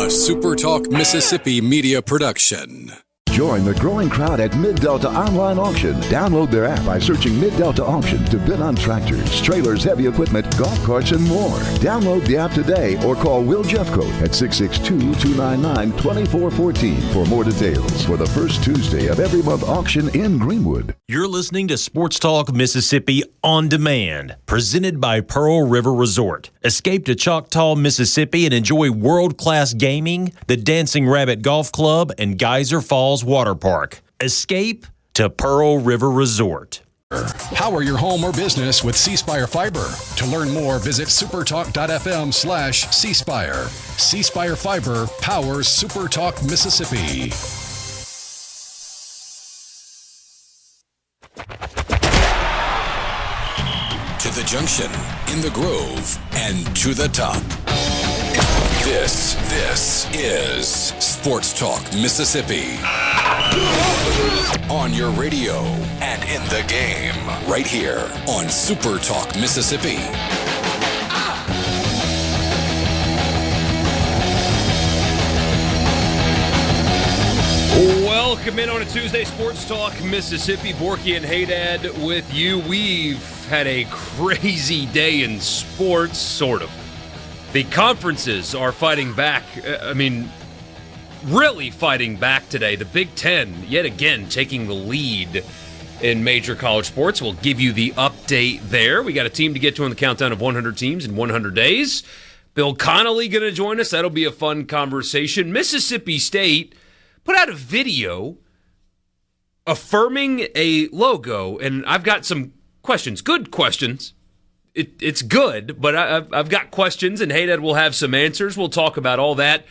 SuperTalk Mississippi media production. Join the growing crowd at Mid-Delta Online Auction. Download their app by searching Mid-Delta Auction to bid on tractors, trailers, heavy equipment, golf carts, and more. Download the app today or call Will Jeffcoat at 662-299-2414 for more details for the first Tuesday of every month auction in Greenwood. You're listening to Sports Talk Mississippi On Demand, presented by Pearl River Resort. Escape to Choctaw, Mississippi and enjoy world-class gaming, the Dancing Rabbit Golf Club, and Geyser Falls Water Park. Escape to Pearl River Resort. Power your home or business with C Spire Fiber. To learn more, visit supertalk.fm/C Spire. C Spire Fiber powers SuperTalk Mississippi. To the junction, in the grove, and to the top. This is Sports Talk Mississippi. On your radio and in the game, right here on Super Talk Mississippi. Welcome in on a Tuesday, Sports Talk Mississippi. Borkey and Hadad with you. We've had a crazy day in sports, sort of. The conferences are fighting back. Really fighting back today. The Big Ten, yet again, taking the lead in major college sports. We'll give you the update there. We got a team to get to on the countdown of 100 teams in 100 days. Bill Connolly going to join us. That'll be a fun conversation. Mississippi State put out a video affirming a logo, and I've got some questions. Good questions. It's good, but I've got questions, and Hadad will have some answers. We'll talk about all that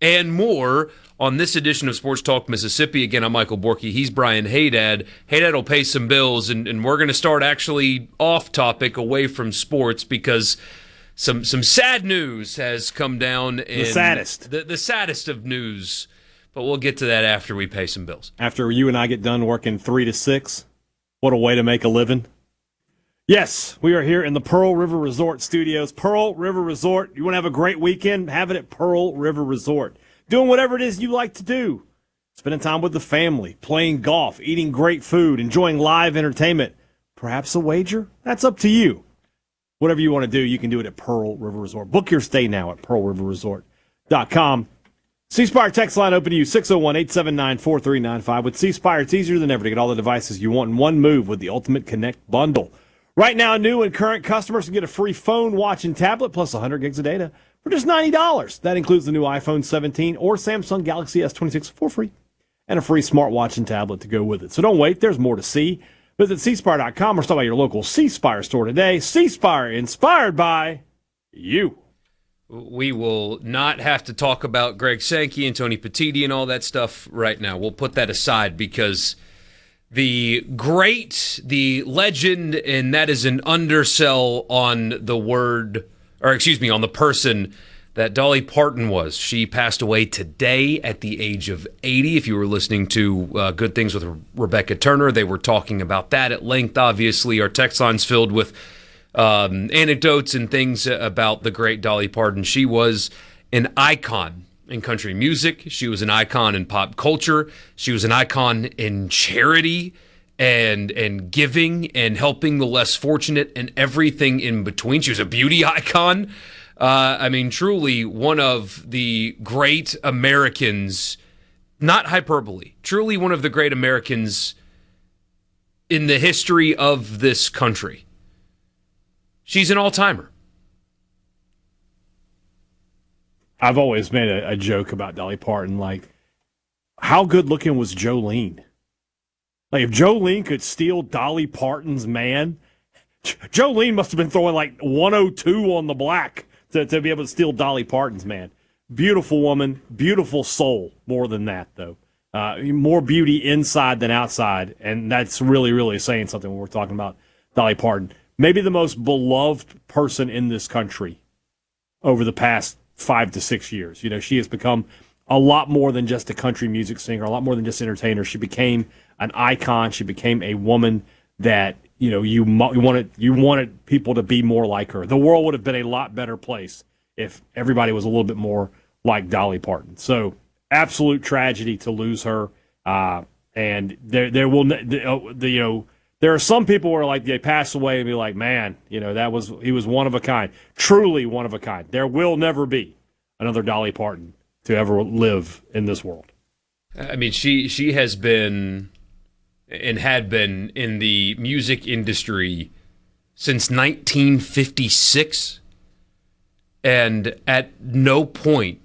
and more on this edition of Sports Talk Mississippi. Again, I'm Michael Borkey. He's Brian Hadad. Hadad will pay some bills, and we're going to start actually off topic, away from sports, because some sad news has come down. The saddest. The saddest of news, but we'll get to that after we pay some bills. After you and I get done working 3 to 6, what a way to make a living. Yes, we are here in the Pearl River Resort studios. Pearl River Resort. You want to have a great weekend? Have it at Pearl River Resort. Doing whatever it is you like to do. Spending time with the family, playing golf, eating great food, enjoying live entertainment. Perhaps a wager? That's up to you. Whatever you want to do, you can do it at Pearl River Resort. Book your stay now at pearlriverresort.com. C Spire text line open to you, 601-879-4395. With C Spire, it's easier than ever to get all the devices you want in one move with the Ultimate Connect bundle. Right now, new and current customers can get a free phone, watch, and tablet, plus 100 gigs of data for just $90. That includes the new iPhone 17 or Samsung Galaxy S26 for free, and a free smartwatch and tablet to go with it. So don't wait. There's more to see. Visit cspire.com or stop by your local C Spire store today. C Spire, inspired by you. We will not have to talk about Greg Sankey and Tony Petitti and all that stuff right now. We'll put that aside because the great, the legend, and that is an undersell on the word, or excuse me, on the person that Dolly Parton was. She passed away today at the age of 80. If you were listening to Good Things with Rebecca Turner, they were talking about that at length. Obviously, our text line's filled with anecdotes and things about the great Dolly Parton. She was an icon in country music. She was an icon in pop culture. She was an icon in charity and giving and helping the less fortunate and everything in between. She was a beauty icon. Truly one of the great Americans, not hyperbole, truly one of the great Americans in the history of this country. She's an all-timer. I've always made a joke about Dolly Parton, like, how good-looking was Jolene? Like, if Jolene could steal Dolly Parton's man, Jolene must have been throwing, like, 102 on the black to be able to steal Dolly Parton's man. Beautiful woman, beautiful soul, more than that, though. More beauty inside than outside, and that's really, really saying something when we're talking about Dolly Parton. Maybe the most beloved person in this country over the past 5 to 6 years. You know, she has become a lot more than just a country music singer, a lot more than just an entertainer. She became an icon. She became a woman that, you know, you wanted people to be more like her. The world would have been a lot better place if everybody was a little bit more like Dolly Parton. So absolute tragedy to lose her. And there are some people where like they pass away and be like, man, he was one of a kind, truly one of a kind. There will never be another Dolly Parton to ever live in this world. I mean, she has been and had been in the music industry since 1956, and at no point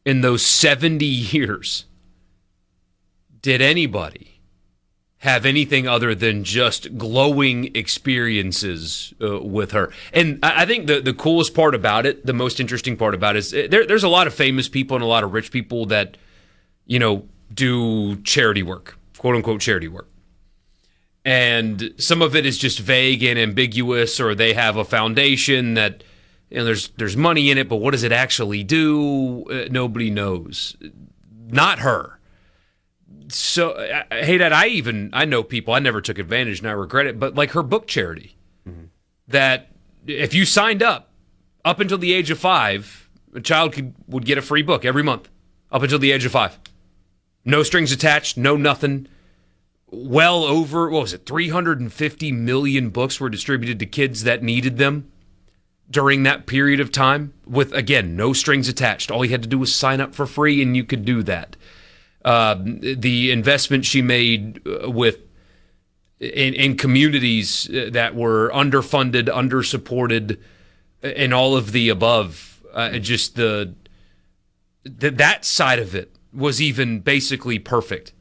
in those 70 years did anybody have anything other than just glowing experiences with her. And I think the coolest part about it, the most interesting part about it, is there's a lot of famous people and a lot of rich people that, do charity work, quote-unquote charity work. And some of it is just vague and ambiguous, or they have a foundation that, there's money in it, but what does it actually do? Nobody knows. Not her. So, hey, Dad, I know people, I never took advantage and I regret it, but like her book charity, that if you signed up until the age of 5, a child would get a free book every month up until the age of 5. No strings attached, no nothing. Well over, 350 million books were distributed to kids that needed them during that period of time with, again, no strings attached. All you had to do was sign up for free and you could do that. The investment she made in communities that were underfunded, undersupported, and all of the above, just that side of it was even basically perfect.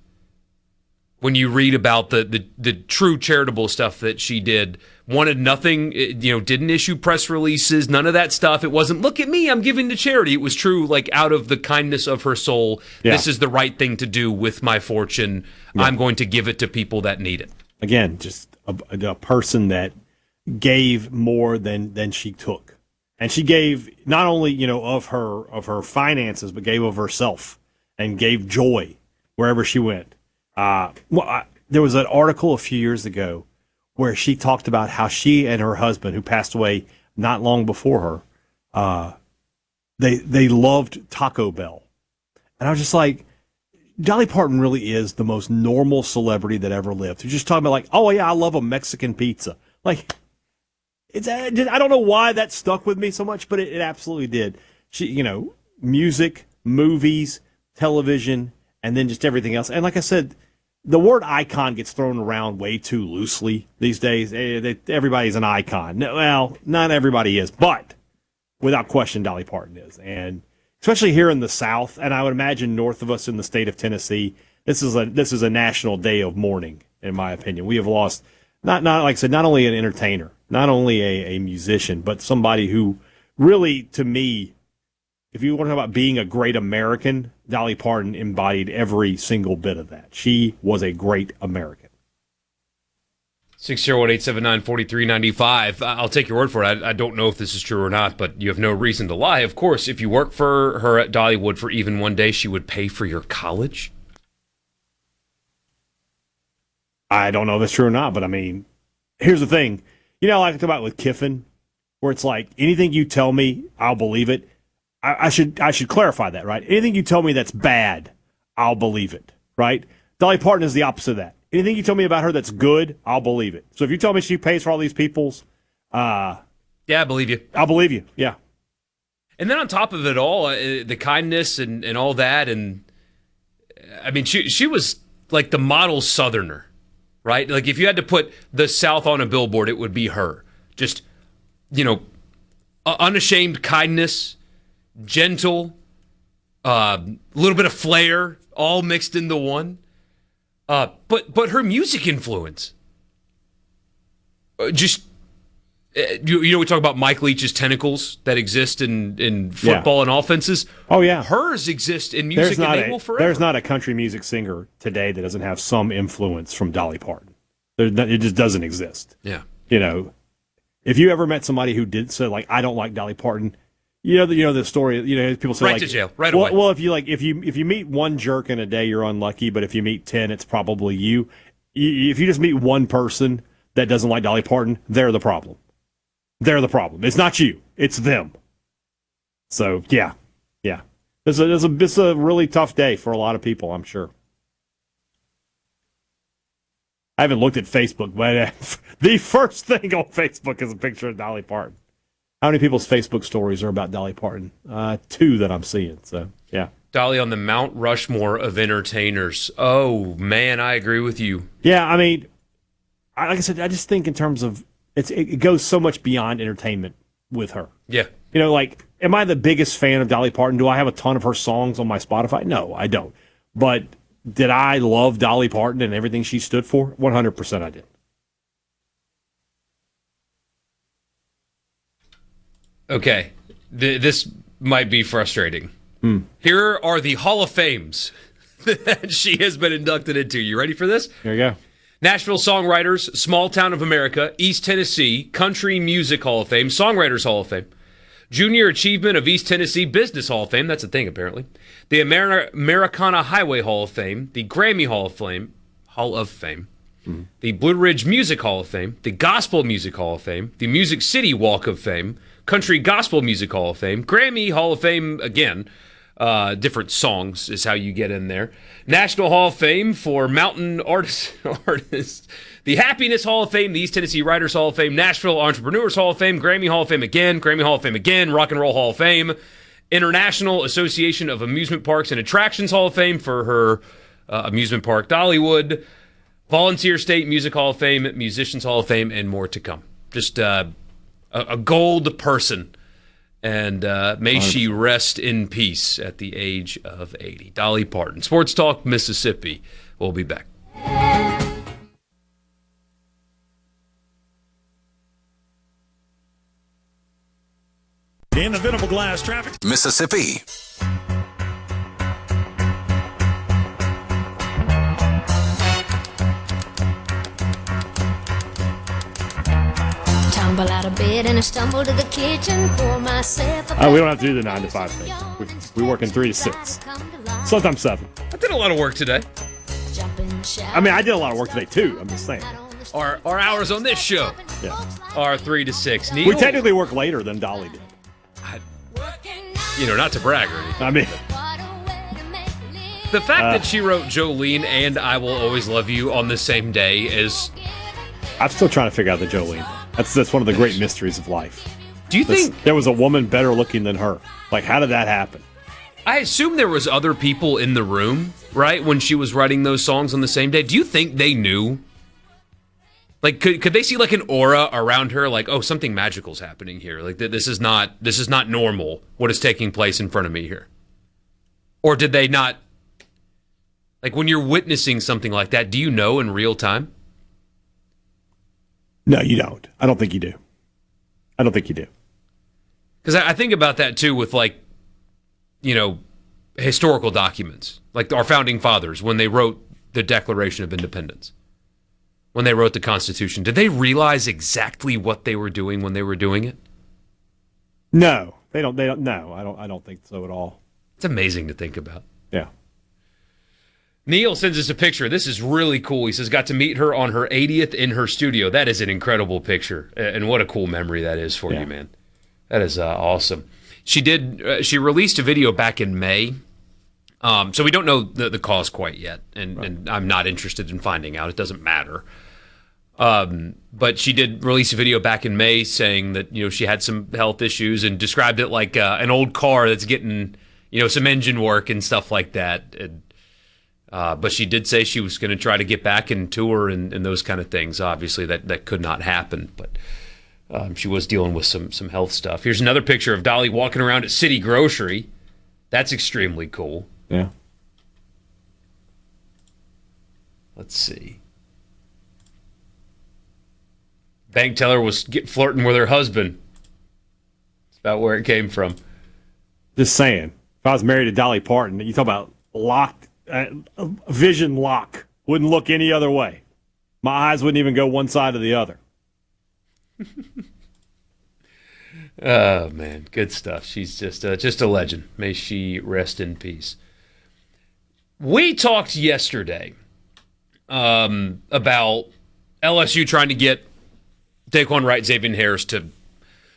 When you read about the true charitable stuff that she did, wanted nothing, didn't issue press releases, none of that stuff. It wasn't, look at me, I'm giving to charity. It was true, like out of the kindness of her soul. Yeah. This is the right thing to do with my fortune. Yeah. I'm going to give it to people that need it. Again, just a person that gave more than she took. And she gave not only, of her finances, but gave of herself and gave joy wherever she went. There was an article a few years ago where she talked about how she and her husband, who passed away not long before her, they loved Taco Bell. And I was just like, Dolly Parton really is the most normal celebrity that ever lived. Who's just talking about like, oh yeah, I love a Mexican pizza. Like, I don't know why that stuck with me so much, but it absolutely did. She, music, movies, television, and then just everything else. And like I said, the word icon gets thrown around way too loosely these days. Everybody's an icon. Well, not everybody is, but without question, Dolly Parton is. And especially here in the South, and I would imagine north of us in the state of Tennessee, this is a national day of mourning, in my opinion. We have lost, not like I said, not only an entertainer, not only a musician, but somebody who really, to me, if you want to talk about being a great American, Dolly Parton embodied every single bit of that. She was a great American. 601-879-4395. I'll take your word for it. I don't know if this is true or not, but you have no reason to lie. Of course, if you work for her at Dollywood for even one day, she would pay for your college? I don't know if that's true or not, but I mean, here's the thing. I like to talk about with Kiffin, where it's like, anything you tell me, I'll believe it. I should clarify that, right? Anything you tell me that's bad, I'll believe it, right? Dolly Parton is the opposite of that. Anything you tell me about her that's good, I'll believe it. So if you tell me she pays for all these people's, yeah, I believe you. I'll believe you, yeah. And then on top of it all, the kindness and all that, and I mean, she was like the model Southerner, right? Like if you had to put the South on a billboard, it would be her. Just, unashamed kindness. Gentle, a little bit of flair, all mixed into one. But her music influence, we talk about Mike Leach's tentacles that exist in football and offenses. Oh yeah, hers exist in music and they will forever. There's not a country music singer today that doesn't have some influence from Dolly Parton. It just doesn't exist. Yeah, if you ever met somebody who did say like, I don't like Dolly Parton. The story. People say right like, to jail right away. Well, if you meet one jerk in a day, you're unlucky. But if you meet 10, it's probably you. If you just meet one person that doesn't like Dolly Parton, they're the problem. They're the problem. It's not you. It's them. So yeah. It's a really tough day for a lot of people, I'm sure. I haven't looked at Facebook, but the first thing on Facebook is a picture of Dolly Parton. How many people's Facebook stories are about Dolly Parton? 2 that I'm seeing, so yeah. Dolly on the Mount Rushmore of entertainers. Oh, man, I agree with you. Yeah, I mean, like I said, I just think in terms of, it goes so much beyond entertainment with her. Yeah. You know, like, am I the biggest fan of Dolly Parton? Do I have a ton of her songs on my Spotify? No, I don't. But did I love Dolly Parton and everything she stood for? 100% I did. Okay, this might be frustrating. Here are the Hall of Fames that she has been inducted into. You ready for this? There you go. Nashville Songwriters, Small Town of America, East Tennessee, Country Music Hall of Fame, Songwriters Hall of Fame, Junior Achievement of East Tennessee Business Hall of Fame, that's a thing apparently, the Americana Highway Hall of Fame, the Grammy Hall of Fame, the Blue Ridge Music Hall of Fame, the Gospel Music Hall of Fame, the Music City Walk of Fame, Country Gospel Music Hall of Fame, Grammy Hall of Fame again, different songs is how you get in there. National Hall of Fame for mountain artists, the Happiness Hall of Fame, the East Tennessee Writers Hall of Fame, Nashville Entrepreneurs Hall of Fame, Grammy Hall of Fame again, Grammy Hall of Fame again, Rock and Roll Hall of Fame, International Association of Amusement Parks and Attractions Hall of Fame for her amusement park Dollywood, Volunteer State Music Hall of Fame, Musicians Hall of Fame, and more to come. Just a gold person. And may she rest in peace at the age of 80. Dolly Parton. Sports Talk Mississippi. We'll be back. In the Venable Glass traffic. Mississippi. Tumble out of bed and I stumble to the kitchen, pour myself a We don't have to do the 9 to 5 thing. We work in 3 to 6. Sometimes 7. I did a lot of work today. I mean, I did a lot of work today, too. I'm just saying. Our hours on this show Yeah. are 3 to 6. Neil, We technically work later than Dolly did. not to brag or anything. I mean, The fact that she wrote Jolene and I Will Always Love You on the same day is... I'm still trying to figure out the Jolene. That's one of the great mysteries of life. Do you think... There was a woman better looking than her. Like, how did that happen? I assume there was other people in the room, right, when she was writing those songs on the same day. Do you think they knew? Like, could they see like an aura around her, like, oh, something magical's happening here? Like, this is not normal. What is taking place in front of me here? Or did they not? Like, when you're witnessing something like that, do you know in real time? No, you don't. I don't think you do. I don't think you do. Because I think about that too with, like, historical documents, like our founding fathers when they wrote the Declaration of Independence. When they wrote the Constitution, did they realize exactly what they were doing when they were doing it? No, they don't. No, I don't think so at all. It's amazing to think about. Yeah. Neil sends us a picture. This is really cool. He says, got to meet her on her 80th in her studio. That is an incredible picture. And what a cool memory that is for you, man. That is awesome. She released a video back in May. So we don't know the cause quite yet. And I'm not interested in finding out. It doesn't matter. But she did release a video back in May saying that, she had some health issues and described it like an old car that's getting, some engine work and stuff like that. And, but she did say she was going to try to get back and tour and those kind of things. Obviously, that could not happen. But she was dealing with some health stuff. Here's another picture of Dolly walking around at City Grocery. That's extremely cool. Yeah. Let's see. Bank teller was flirting with her husband. That's about where it came from. Just saying. If I was married to Dolly Parton, you talk about locked, vision lock. Wouldn't look any other way. My eyes wouldn't even go one side or the other. Oh, man. Good stuff. She's just a legend. May she rest in peace. We talked yesterday about LSU trying to get Daquan Wright, Xavier Harris to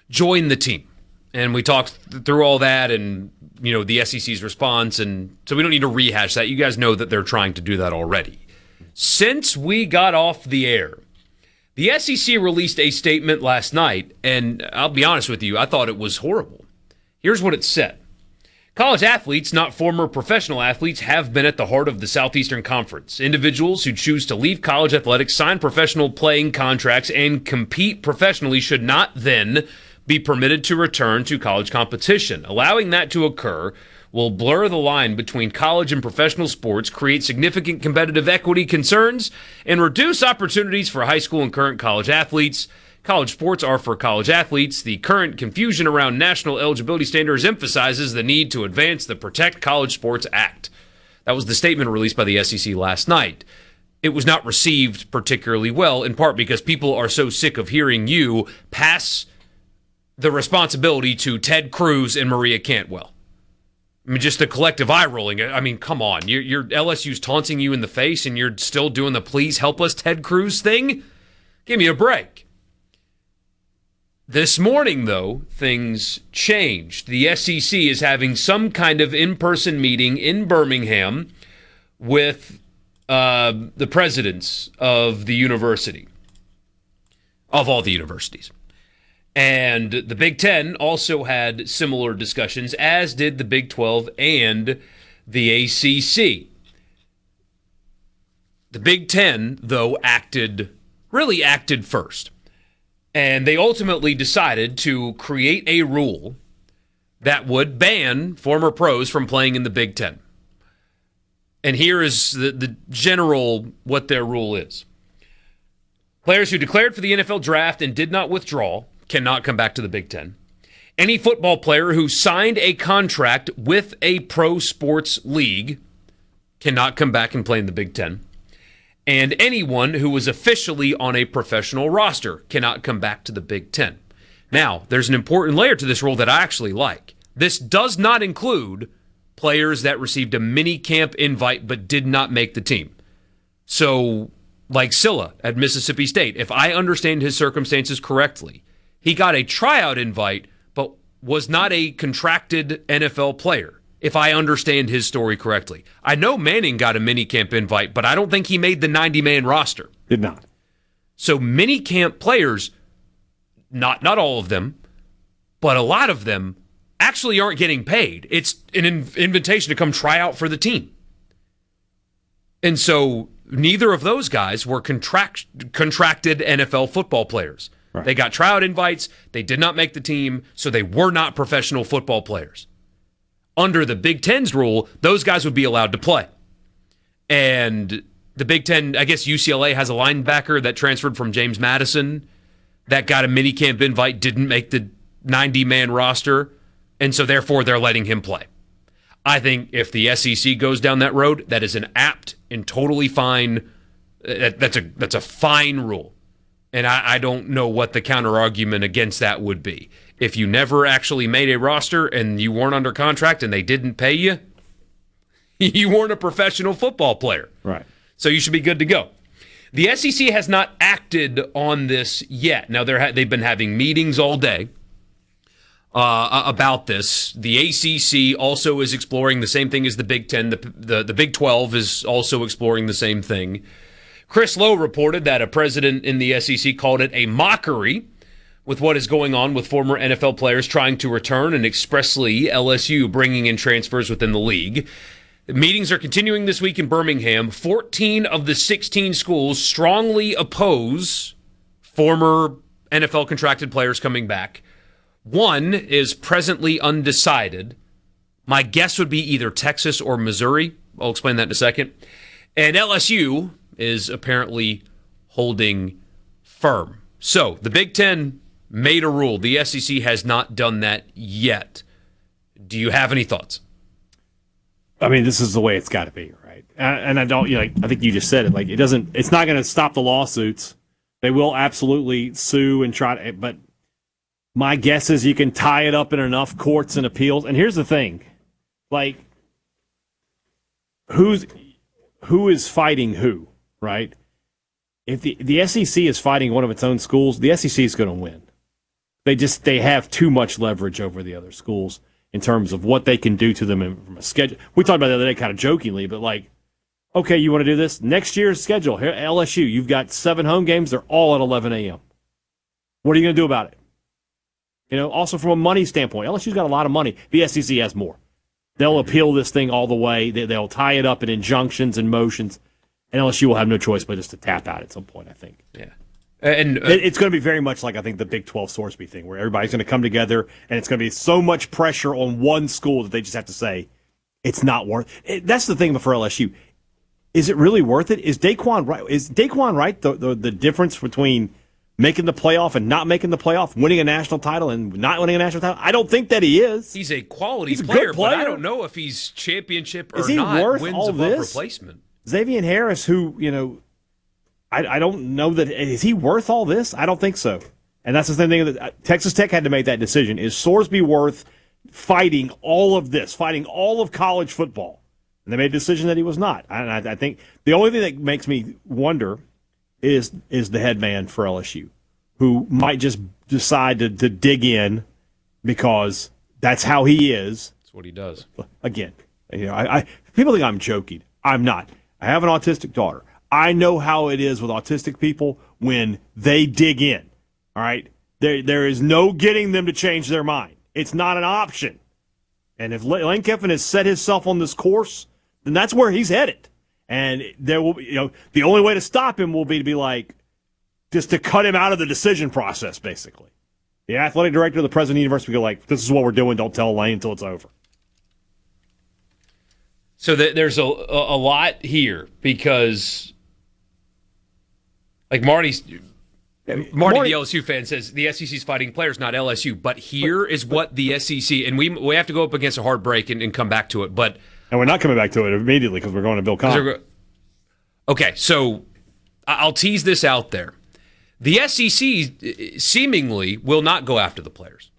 join the team And we talked through all that and, the SEC's response. And so we don't need to rehash that. You guys know that they're trying to do that already. Since we got off the air, the SEC released a statement last night, and I'll be honest with you, I thought it was horrible. Here's what it said. College athletes, not former professional athletes, have been at the heart of the Southeastern Conference. Individuals who choose to leave college athletics, sign professional playing contracts, and compete professionally should not then be permitted to return to college competition. Allowing that to occur will blur the line between college and professional sports, create significant competitive equity concerns, and reduce opportunities for high school and current college athletes. College sports are for college athletes. The current confusion around national eligibility standards emphasizes the need to advance the Protect College Sports Act. That was the statement released by the SEC last night. It was not received particularly well, in part because people are so sick of hearing you pass the responsibility to Ted Cruz and Maria Cantwell. I mean, just the collective eye rolling. I mean, come on. Your LSU's taunting you in the face and you're still doing the please help us Ted Cruz thing? Give me a break. This morning, though, things changed. The SEC is having some kind of in-person meeting in Birmingham with the presidents of the university, of all the universities. And the Big Ten also had similar discussions, as did the Big 12 and the ACC. The Big Ten, though, acted first. And they ultimately decided to create a rule that would ban former pros from playing in the Big Ten. And here is the general what their rule is. Players who declared for the NFL draft and did not withdraw cannot come back to the Big Ten. Any football player who signed a contract with a pro sports league cannot come back and play in the Big Ten. And anyone who was officially on a professional roster cannot come back to the Big Ten. Now, there's an important layer to this rule that I actually like. This does not include players that received a mini camp invite but did not make the team. So, like Silla at Mississippi State, if I understand his circumstances correctly, he got a tryout invite, but was not a contracted NFL player, if I understand his story correctly. I know Manning got a minicamp invite, but I don't think he made the 90-man roster. Did not. So minicamp players, not all of them, but a lot of them actually aren't getting paid. It's an invitation to come try out for the team. And so neither of those guys were contracted NFL football players. Right. They got tryout invites. They did not make the team, so they were not professional football players. Under the Big Ten's rule, those guys would be allowed to play. And the Big Ten, I guess UCLA has a linebacker that transferred from James Madison that got a minicamp invite, didn't make the 90-man roster, and so therefore they're letting him play. I think if the SEC goes down that road, that is an apt and totally fine, that's a fine rule. And I don't know what the counter-argument against that would be. If you never actually made a roster and you weren't under contract and they didn't pay you, you weren't a professional football player. Right. So you should be good to go. The SEC has not acted on this yet. Now, they've been having meetings all day about this. The ACC also is exploring the same thing as the Big Ten. The Big 12 is also exploring the same thing. Chris Lowe reported that a president in the SEC called it a mockery with what is going on with former NFL players trying to return, and expressly LSU bringing in transfers within the league. The meetings are continuing this week in Birmingham. 14 of the 16 schools strongly oppose former NFL contracted players coming back. One is presently undecided. My guess would be either Texas or Missouri. I'll explain that in a second. And LSU is apparently holding firm. So the Big Ten made a rule. The SEC has not done that yet. Do you have any thoughts? I mean, this is the way it's got to be, right? And I don't, I think you just said it. Like, it's not going to stop the lawsuits. They will absolutely sue and try to, but my guess is you can tie it up in enough courts and appeals. And here's the thing, like, who is fighting who, right? If the SEC is fighting one of its own schools, the SEC is going to win. they have too much leverage over the other schools in terms of what they can do to them from a schedule. We talked about the other day kind of jokingly, but like, okay, you want to do this? Next year's schedule, here, LSU, you've got 7 home games. They're all at 11 a.m. What are you going to do about it? Also from a money standpoint, LSU's got a lot of money. The SEC has more. They'll appeal this thing all the way. They'll tie it up in injunctions and motions, and LSU will have no choice but just to tap out at some point, I think. Yeah. And it's going to be very much like, I think, the Big 12 Sorsby thing, where everybody's going to come together, and it's going to be so much pressure on one school that they just have to say, it's not worth it. That's the thing for LSU. Is it really worth it? Is Daquan right? The difference between making the playoff and not making the playoff, winning a national title and not winning a national title? I don't think that he is. He's a quality He's a player, good player, but I don't know if he's championship or is he not. worth Wins all above this? replacement. Xavier Harris, who, I don't know that, is he worth all this? I don't think so. And that's the same thing that Texas Tech had to make that decision. Is Sorsby worth fighting all of this, fighting all of college football? And they made a decision that he was not. And I think the only thing that makes me wonder is the head man for LSU, who might just decide to dig in because that's how he is. That's what he does. Again, people think I'm joking. I'm not. I have an autistic daughter. I know how it is with autistic people when they dig in. All right? There is no getting them to change their mind. It's not an option. And if Lane Kiffin has set himself on this course, then that's where he's headed. And there will be, the only way to stop him will be to be like, just to cut him out of the decision process, basically. The athletic director, the president of the university will go like, this is what we're doing, don't tell Lane until it's over. So there's a lot here because, like Marty, the LSU fan, says the SEC's fighting players, not LSU. But here is what the SEC, and we have to go up against a hard break and come back to it. And we're not coming back to it immediately because we're going to Bill Connolly. Okay, so I'll tease this out there. The SEC seemingly will not go after the players.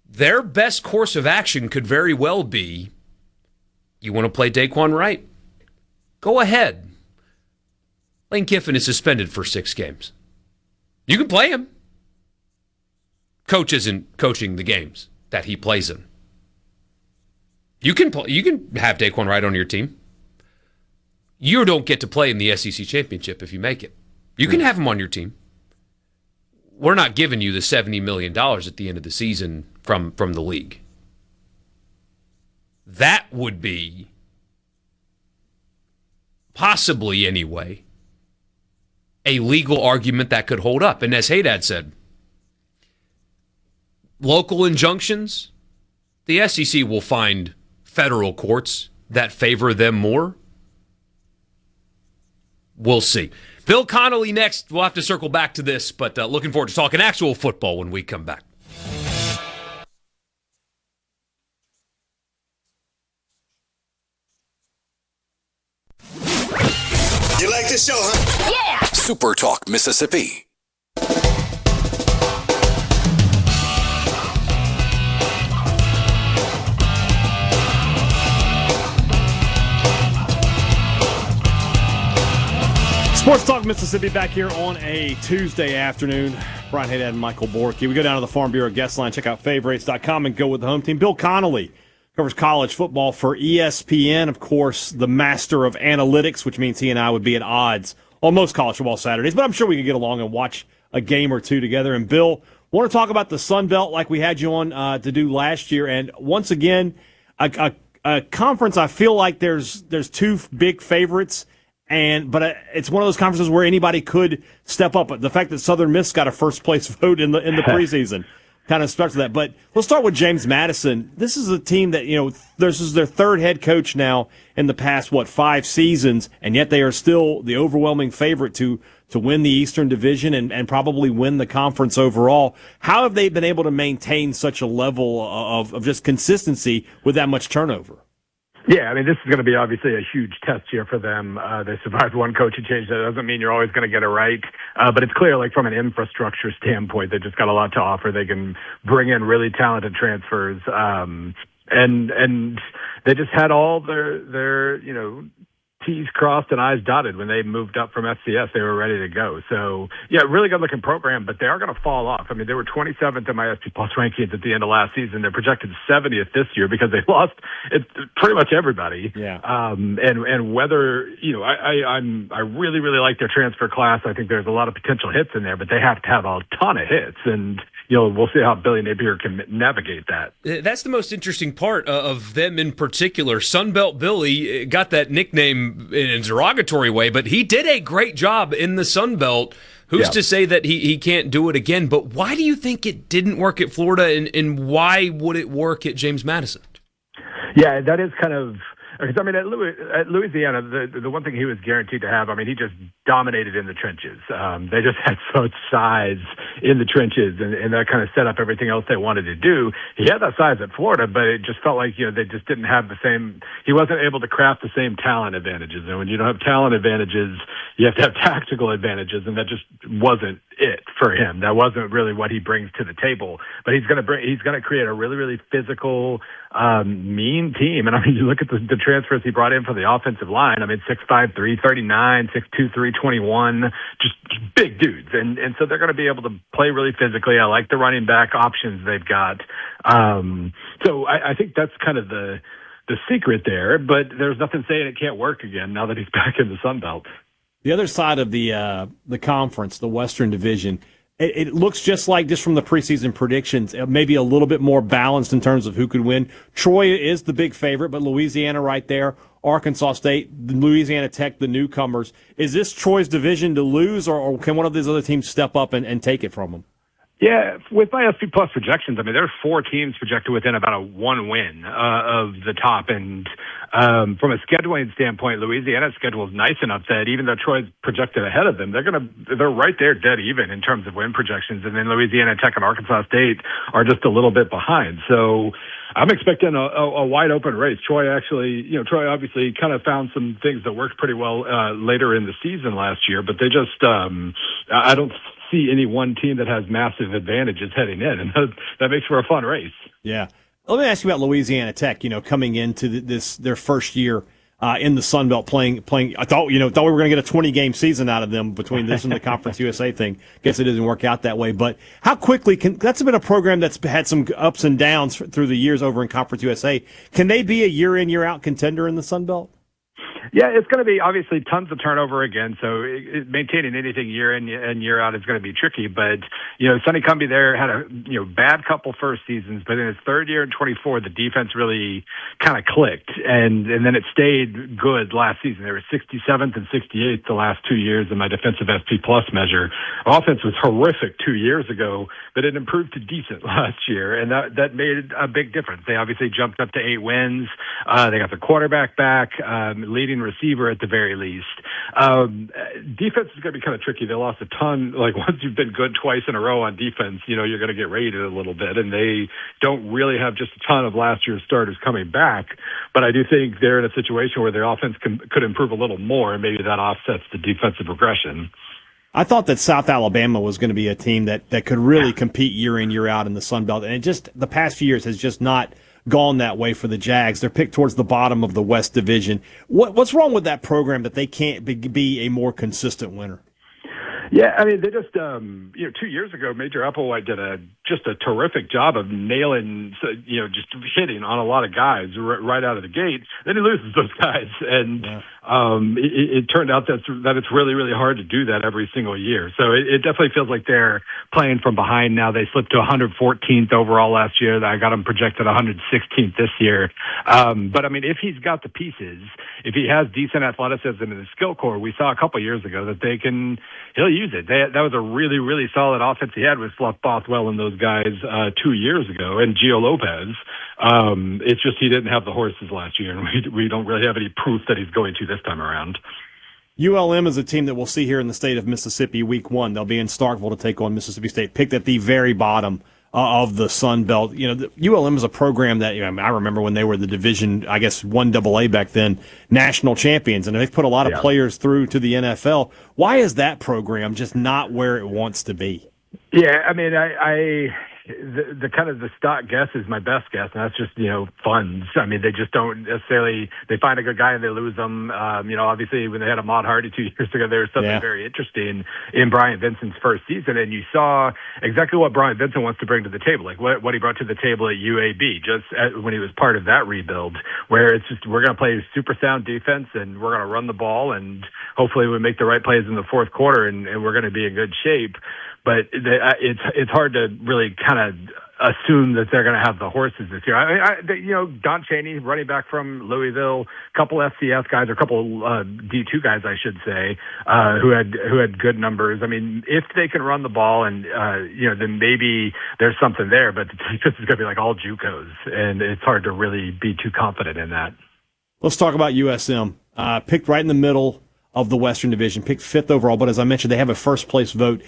Their best course of action could very well be, you want to play Daquan Wright? Go ahead. Lane Kiffin is suspended for 6 games. You can play him. Coach isn't coaching the games that he plays in. You can have Daquan Wright on your team. You don't get to play in the SEC championship if you make it. You can have him on your team. We're not giving you the $70 million at the end of the season from the league. That would be, possibly anyway, a legal argument that could hold up. And as Hadad said, local injunctions, the SEC will find federal courts that favor them more. We'll see. Bill Connolly next. We'll have to circle back to this, but looking forward to talking actual football when we come back. You like this show, huh? Yeah! SuperTalk Mississippi. Sports Talk Mississippi back here on a Tuesday afternoon. Brian Hadad and Michael Borkey. We go down to the Farm Bureau guest line. Check out favorites.com and go with the home team. Bill Connolly covers college football for ESPN. Of course, the master of analytics, which means he and I would be at odds on most college football Saturdays. But I'm sure we could get along and watch a game or two together. And Bill, want to talk about the Sun Belt like we had you on to do last year. And once again, a conference I feel like there's 2 big favorites. But it's one of those conferences where anybody could step up. But the fact that Southern Miss got a first place vote in the preseason kind of starts with that. But let's start with James Madison. This is a team that, this is their 3rd head coach now in the past, 5 seasons, and yet they are still the overwhelming favorite to win the Eastern Division and probably win the conference overall. How have they been able to maintain such a level of just consistency with that much turnover? Yeah, I mean, this is going to be obviously a huge test here for them. They survived one coaching change. That doesn't mean you're always going to get it right. But it's clear, like, from an infrastructure standpoint, they just got a lot to offer. They can bring in really talented transfers. And they just had all their T's crossed and I's dotted when they moved up from FCS. They were ready to go. So, yeah, really good-looking program, but they are going to fall off. I mean, they were 27th in my SP Plus rankings at the end of last season. They're projected 70th this year because they lost pretty much everybody. Yeah. And whether, I really, really like their transfer class. I think there's a lot of potential hits in there, but they have to have a ton of hits. And, we'll see how Billy Napier can navigate that. That's the most interesting part of them in particular. Sunbelt Billy got that nickname in a derogatory way, but he did a great job in the Sunbelt. Who's to say that he can't do it again? But why do you think it didn't work at Florida, and why would it work at James Madison? Yeah, that is kind of – because, I mean, at Louisiana, the one thing he was guaranteed to have, I mean, he just dominated in the trenches. They just had such size in the trenches, and that kind of set up everything else they wanted to do. He had that size at Florida, but it just felt like, they just didn't have the same – he wasn't able to craft the same talent advantages. And when you don't have talent advantages, you have to have tactical advantages, and that just wasn't it for him. That wasn't really what he brings to the table. But he's going to create a really, really physical, mean team. And I mean, you look at the transfers he brought in for the offensive line. I mean, 6'5", 339, 6'2", 321, just big dudes. And so they're going to be able to play really physically. I like the running back options they've got. So I think that's kind of the secret there. But there's nothing saying it can't work again now that he's back in the Sun Belt. The other side of the conference, the Western Division, it looks just from the preseason predictions, maybe a little bit more balanced in terms of who could win. Troy is the big favorite, but Louisiana right there, Arkansas State, Louisiana Tech, the newcomers. Is this Troy's division to lose, or can one of these other teams step up and take it from them? Yeah, with my SP Plus projections, I mean, there are 4 teams projected within about a 1 win of the top. And from a scheduling standpoint, Louisiana's schedule is nice enough that even though Troy's projected ahead of them, they're right there dead even in terms of win projections. And then Louisiana Tech and Arkansas State are just a little bit behind. So I'm expecting a wide open race. Troy obviously kind of found some things that worked pretty well later in the season last year, but they just I don't see any one team that has massive advantages heading in, and that makes for a fun race. Yeah. Let me ask you about Louisiana Tech, coming into their first year in the Sun Belt playing. I thought we were going to get a 20-game season out of them between this and the Conference USA thing. Guess it didn't work out that way. But how quickly that's been a program that's had some ups and downs through the years over in Conference USA. Can they be a year in, year out contender in the Sun Belt? Yeah, it's going to be obviously tons of turnover again. So maintaining anything year in and year out is going to be tricky. But, Sonny Cumbie there had a, bad couple first seasons, but in his third year in 24, the defense really kind of clicked. And then it stayed good last season. They were 67th and 68th the last 2 years in my defensive SP Plus measure. Offense was horrific 2 years ago, but it improved to decent last year. And that made a big difference. They obviously jumped up to 8 wins. They got the quarterback back, leading receiver at the very least. Defense is going to be kind of tricky. They lost a ton. Like once you've been good twice in a row on defense, you're going to get rated a little bit, and they don't really have just a ton of last year's starters coming back. But I do think they're in a situation where their offense could improve a little more, and maybe that offsets the defensive regression. I thought that South Alabama was going to be a team that could really compete year in, year out in the Sun Belt, and it just the past few years has just not gone that way for the Jags. They're picked towards the bottom of the West Division. What's wrong with that program that they can't be a more consistent winner? Yeah, I mean, they just, 2 years ago, Major Applewhite did just a terrific job of nailing, just hitting on a lot of guys right out of the gate. Then he loses those guys, and it turned out that it's really, really hard to do that every single year. So it definitely feels like they're playing from behind now. They slipped to 114th overall last year. I got them projected 116th this year. But I mean, if he's got the pieces, if he has decent athleticism in his skill core, we saw a couple years ago that he'll use it. That was a really, really solid offense he had with Fluff Bothwell and those guys 2 years ago, and Gio Lopez. It's just he didn't have the horses last year, and we don't really have any proof that he's going to this time around. ULM is a team that we'll see here in the state of Mississippi week 1. They'll be in Starkville to take on Mississippi State, picked at the very bottom of the Sun Belt. ULM is a program that I remember when they were the Division, I guess, 1AA back then, national champions, and they've put a lot of players through to the NFL. Why is that program just not where it wants to be? Yeah, I mean, the kind of the stock guess is my best guess, and that's just, funds. I mean, they just don't necessarily, they find a good guy and they lose them. Obviously when they had Ahmad Hardy 2 years ago, there was something very interesting in Brian Vincent's first season, and you saw exactly what Brian Vincent wants to bring to the table, like what he brought to the table at UAB, when he was part of that rebuild, where it's just, we're going to play super sound defense and we're going to run the ball, and hopefully we make the right plays in the fourth quarter, and we're going to be in good shape. But it's hard to really kind of assume that they're going to have the horses this year. I mean, Don Chaney, running back from Louisville, a couple FCS guys, or a couple D2 guys, I should say, who had good numbers. I mean, if they can run the ball, and then maybe there's something there. But the defense is going to be like all JUCOs, and it's hard to really be too confident in that. Let's talk about USM. Picked right in the middle of the Western Division, picked 5th overall, but as I mentioned, they have a first-place vote.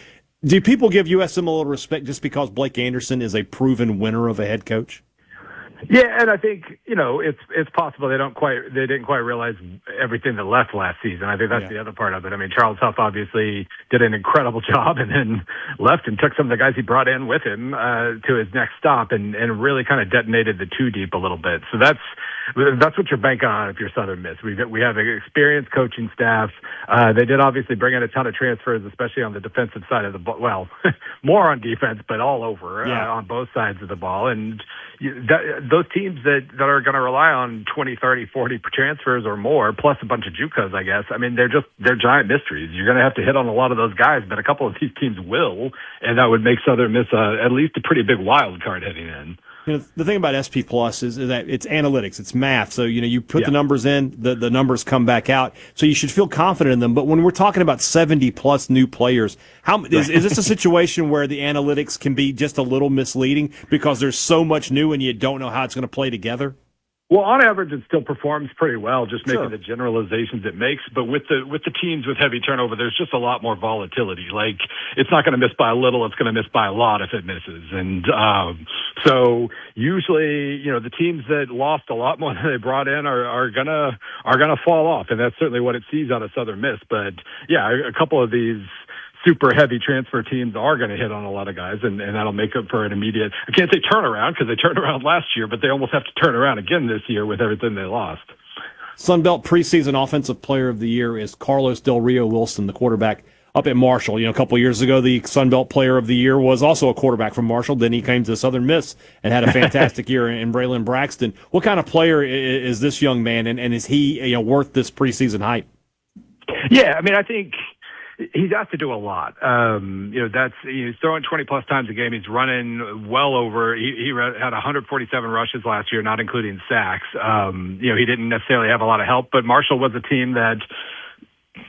Do people give USM a little respect just because Blake Anderson is a proven winner of a head coach? Yeah, and I think it's possible they didn't quite realize everything that left last season. I think that's the other part of it. I mean, Charles Huff obviously did an incredible job, and then left and took some of the guys he brought in with him to his next stop, and really kind of detonated the two deep a little bit. So that's what you're banking on if you're Southern Miss. We have an experienced coaching staff. They did obviously bring in a ton of transfers, especially on the defensive side of the ball. Well, more on defense, but all over on both sides of the ball. And those teams that are going to rely on 20, 30, 40 transfers or more, plus a bunch of JUCOs, I guess. I mean, they're giant mysteries. You're going to have to hit on a lot of those guys, but a couple of these teams will, and that would make Southern Miss at least a pretty big wild card heading in. The thing about SP Plus is that it's analytics, it's math. So, you put the numbers in, the numbers come back out. So you should feel confident in them. But when we're talking about 70-plus new players, is this a situation where the analytics can be just a little misleading because there's so much new and you don't know how it's going to play together? Well, on average, it still performs pretty well, just making the generalizations it makes. But with the teams with heavy turnover, there's just a lot more volatility. Like, it's not going to miss by a little; it's going to miss by a lot if it misses. And so usually, the teams that lost a lot more than they brought in are gonna fall off, and that's certainly what it sees out of Southern Miss. But yeah, a couple of these super heavy transfer teams are going to hit on a lot of guys, and that'll make up for an immediate, I can't say turnaround because they turned around last year, but they almost have to turn around again this year with everything they lost. Sunbelt preseason offensive player of the year is Carlos Del Rio Wilson, the quarterback up at Marshall. A couple of years ago, the Sunbelt player of the year was also a quarterback from Marshall. Then he came to Southern Miss and had a fantastic year in Braylon Braxton. What kind of player is this young man, and is he worth this preseason hype? Yeah, I mean, I think he's asked to do a lot. He's throwing 20-plus times a game. He's running well over. He had 147 rushes last year, not including sacks. He didn't necessarily have a lot of help, but Marshall was a team that,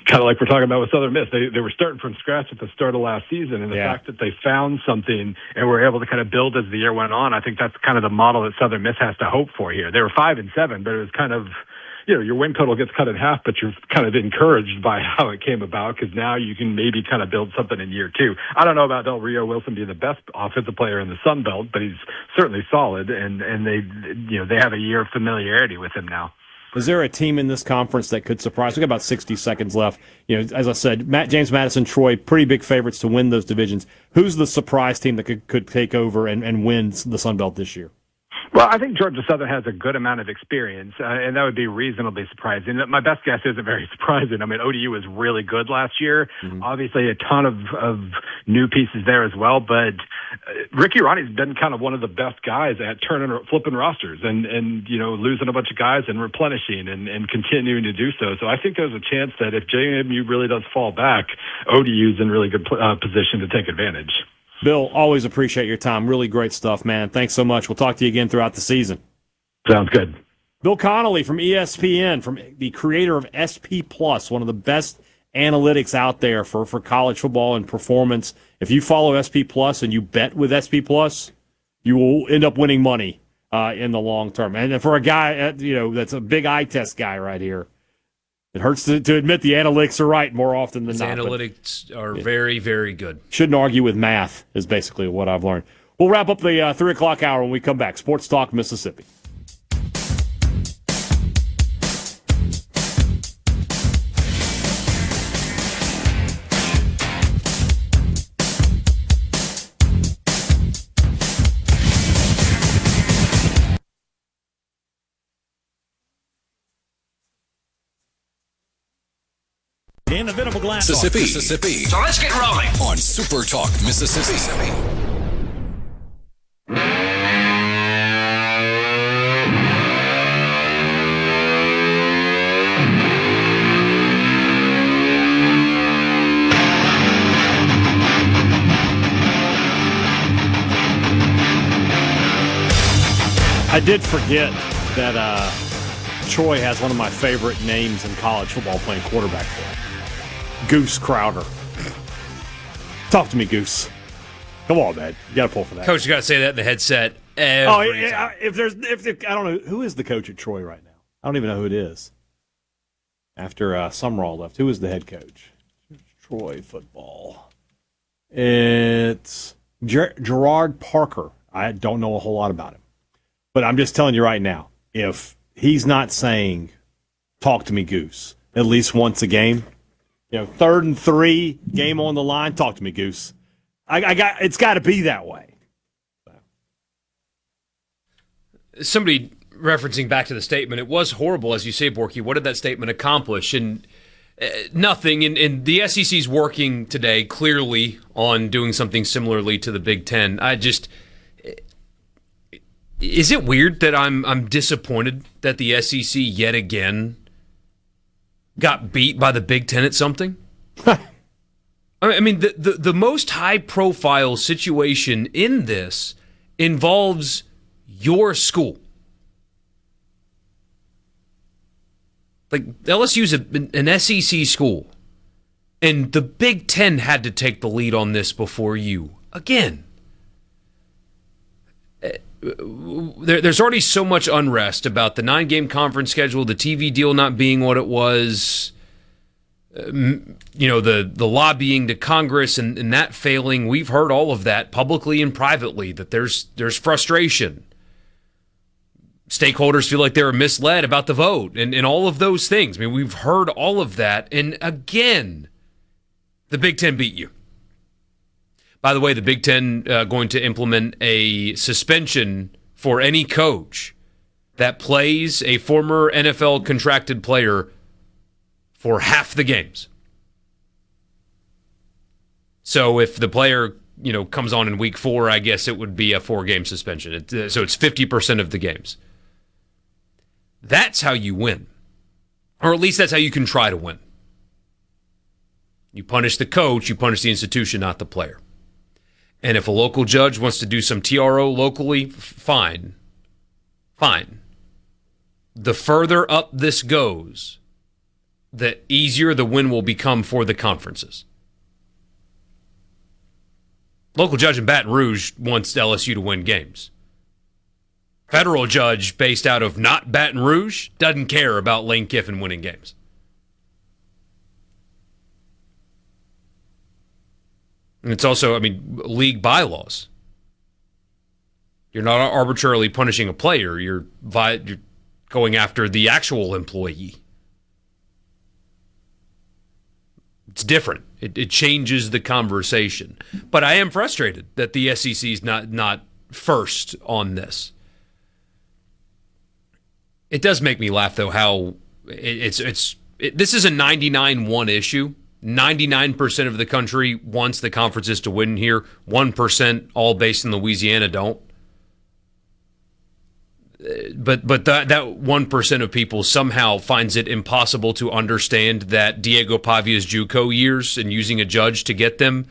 kind of like we're talking about with Southern Miss, they were starting from scratch at the start of last season, and the fact that they found something and were able to kind of build as the year went on, I think that's kind of the model that Southern Miss has to hope for here. They were 5-7, but it was kind of, your win total gets cut in half, but you're kind of encouraged by how it came about because now you can maybe kind of build something in year two. I don't know about Del Rio Wilson being the best offensive player in the Sun Belt, but he's certainly solid, and they have a year of familiarity with him now. Is there a team in this conference that could surprise? We got about 60 seconds left. As I said, James Madison, Troy, pretty big favorites to win those divisions. Who's the surprise team that could take over and win the Sun Belt this year? Well, I think Georgia Southern has a good amount of experience, and that would be reasonably surprising. My best guess isn't very surprising. I mean, ODU was really good last year. Mm-hmm. Obviously, a ton of new pieces there as well. But Ricky Ronnie's been kind of one of the best guys at flipping rosters and losing a bunch of guys and replenishing and continuing to do so. So I think there's a chance that if JMU really does fall back, ODU's in really good position to take advantage. Bill, always appreciate your time. Really great stuff, man. Thanks so much. We'll talk to you again throughout the season. Sounds good. Bill Connolly from ESPN, from the creator of SP Plus, one of the best analytics out there for college football and performance. If you follow SP Plus and you bet with SP Plus, you will end up winning money in the long term. And for a guy, that's a big eye test guy right here, it hurts to admit the analytics are right more often than not. Analytics are very, very good. Shouldn't argue with math is basically what I've learned. We'll wrap up the 3 o'clock hour when we come back. Sports Talk Mississippi. In the Venable Glass. Mississippi. So let's get rolling. On Super Talk, Mississippi. I did forget that Troy has one of my favorite names in college football playing quarterback for. Goose Crowder. Talk to me, Goose. Come on, man. You got to pull for that. Coach, you got to say that in the headset every time. I don't know. Who is the coach at Troy right now? I don't even know who it is. After Summerall left, who is the head coach? Troy football. It's Gerard Parker. I don't know a whole lot about him. But I'm just telling you right now, if he's not saying, talk to me, Goose, at least once a game, 3rd and 3, game on the line, talk to me, Goose. It's got to be that way. Somebody referencing back to the statement, it was horrible, as you say, Borkey. What did that statement accomplish? And nothing. And the SEC's working today clearly on doing something similarly to the Big Ten. Is it weird that I'm disappointed that the SEC yet again got beat by the Big Ten at something? I mean, the most high-profile situation in this involves your school. Like, LSU's an SEC school, and the Big Ten had to take the lead on this before you. Again. There's already so much unrest about the 9-game conference schedule, the TV deal not being what it was, the lobbying to Congress and that failing. We've heard all of that publicly and privately, that there's frustration. Stakeholders feel like they were misled about the vote and all of those things. I mean, we've heard all of that, and again, the Big Ten beat you. By the way, the Big Ten going to implement a suspension for any coach that plays a former NFL contracted player for half the games. So if the player, comes on in week 4, I guess it would be a 4-game suspension. So it's 50% of the games. That's how you win. Or at least that's how you can try to win. You punish the coach, you punish the institution, not the player. And if a local judge wants to do some TRO locally, fine. Fine. The further up this goes, the easier the win will become for the conferences. Local judge in Baton Rouge wants LSU to win games. Federal judge based out of not Baton Rouge doesn't care about Lane Kiffin winning games. And it's also, league bylaws. You're not arbitrarily punishing a player. You're going after the actual employee. It's different. It changes the conversation. But I am frustrated that the SEC is not first on this. It does make me laugh, though, how this is a 99-1 issue. 99% of the country wants the conferences to win here. 1%, all based in Louisiana, don't. But that 1% of people somehow finds it impossible to understand that Diego Pavia's JUCO years and using a judge to get them,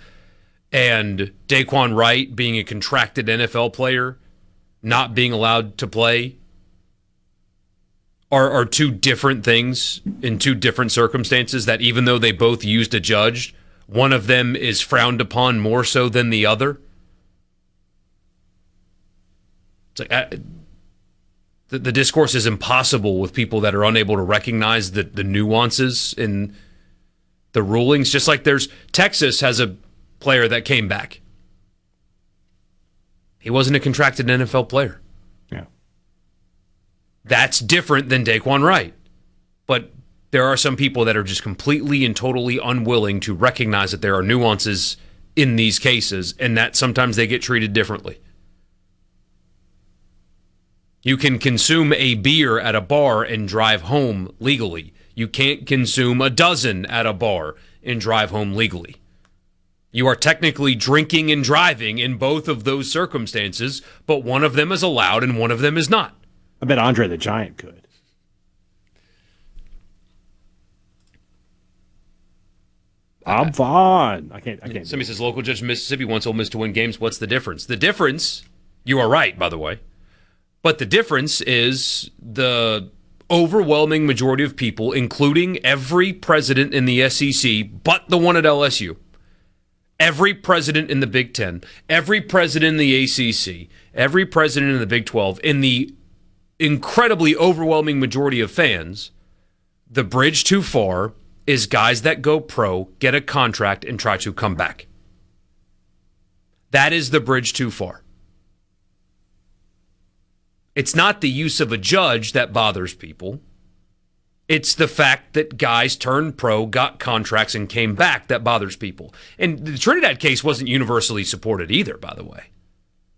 and Daquan Wright being a contracted NFL player, not being allowed to play, are two different things in two different circumstances, that even though they both used a judge, one of them is frowned upon more so than the other. It's like the discourse is impossible with people that are unable to recognize the nuances in the rulings. Just like Texas has a player that came back. He wasn't a contracted NFL player. That's different than Daquan Wright. But there are some people that are just completely and totally unwilling to recognize that there are nuances in these cases and that sometimes they get treated differently. You can consume a beer at a bar and drive home legally. You can't consume a dozen at a bar and drive home legally. You are technically drinking and driving in both of those circumstances, but one of them is allowed and one of them is not. I bet Andre the Giant could. I'm fine. I can't. Somebody says local judge in Mississippi wants Ole Miss to win games. What's the difference? The difference, you are right, by the way, but the difference is the overwhelming majority of people, including every president in the SEC, but the one at LSU, every president in the Big Ten, every president in the ACC, every president in the Big 12, in the incredibly overwhelming majority of fans, the bridge too far is guys that go pro, get a contract, and try to come back. That is the bridge too far. It's not the use of a judge that bothers people. It's the fact that guys turned pro, got contracts, and came back that bothers people. And the Trinidad case wasn't universally supported either, by the way.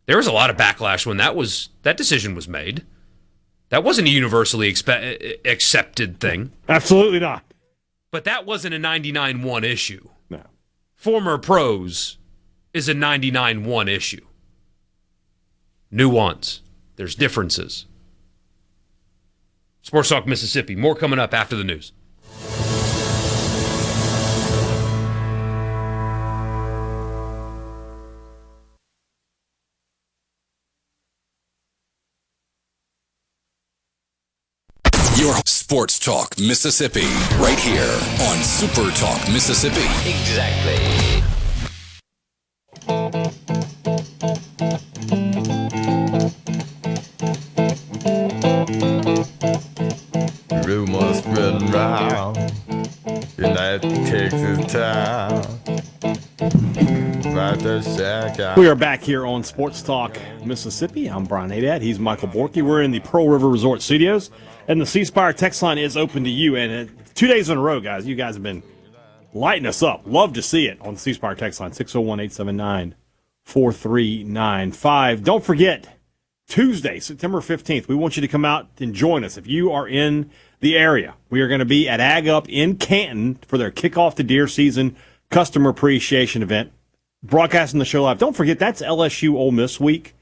There was a lot of backlash when that decision was made. That wasn't a universally accepted thing. Absolutely not. But that wasn't a 99-1 issue. No. Former pros is a 99-1 issue. Nuance. There's differences. Sports Talk Mississippi. More coming up after the news. Your Sports Talk Mississippi, right here on Super Talk Mississippi. Exactly. Rumors spreading round in that Texas town. We are back here on Sports Talk Mississippi. I'm Brian Hadad. He's Michael Borkey. We're in the Pearl River Resort Studios, and the C Spire text line is open to you. And 2 days in a row, guys, you guys have been lighting us up. Love to see it on the C Spire text line, 601-879-4395. Don't forget, Tuesday, September 15th, we want you to come out and join us. If you are in the area, we are going to be at Ag Up in Canton for their kickoff to deer season customer appreciation event. Broadcasting the show live. Don't forget, that's LSU Ole Miss week.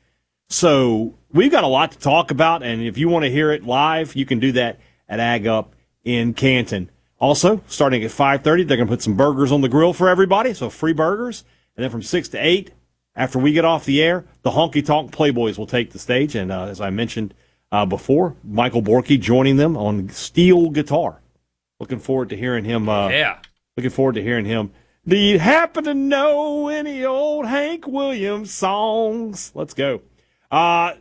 So we've got a lot to talk about, and if you want to hear it live, you can do that at Ag Up in Canton. Also, starting at 5:30, they're going to put some burgers on the grill for everybody, so free burgers. And then from 6 to 8, after we get off the air, the Honky Tonk Playboys will take the stage. And as I mentioned before, Michael Borkey joining them on steel guitar. Looking forward to hearing him. Looking forward to hearing him. Do you happen to know any old Hank Williams songs? Let's go. A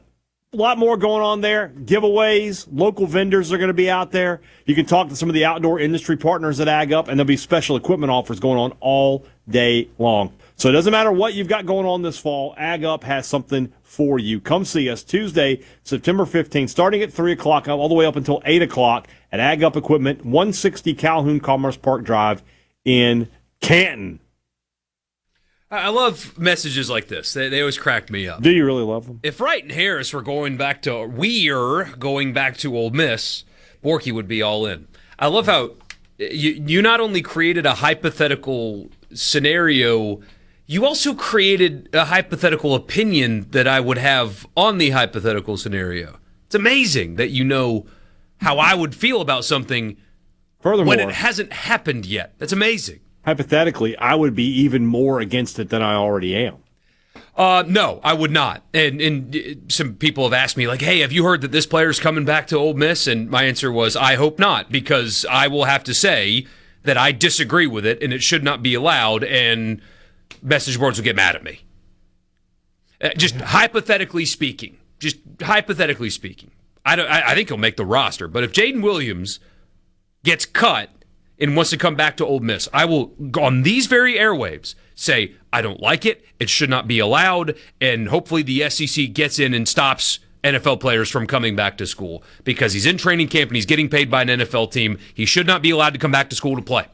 lot more going on there. Giveaways. Local vendors are going to be out there. You can talk to some of the outdoor industry partners at Ag Up, and there'll be special equipment offers going on all day long. So it doesn't matter what you've got going on this fall, Ag Up has something for you. Come see us Tuesday, September 15th, starting at 3 o'clock all the way up until 8 o'clock at Ag Up Equipment, 160 Calhoun Commerce Park Drive in Canton. I love messages like this. They always crack me up. Do you really love them? If Wright and Harris were going back to Ole Miss, Borkey would be all in. I love how you not only created a hypothetical scenario, you also created a hypothetical opinion that I would have on the hypothetical scenario. It's amazing that you know how I would feel about something when it hasn't happened yet. That's amazing. Hypothetically, I would be even more against it than I already am. No, I would not. And some people have asked me, like, hey, have you heard that this player's coming back to Ole Miss? And my answer was, I hope not, because I will have to say that I disagree with it and it should not be allowed, and message boards will get mad at me. Just hypothetically speaking, I think he'll make the roster. But if Jaden Williams gets cut and wants to come back to Ole Miss, I will, on these very airwaves, say, I don't like it, it should not be allowed, and hopefully the SEC gets in and stops NFL players from coming back to school because he's in training camp and he's getting paid by an NFL team. He should not be allowed to come back to school to play.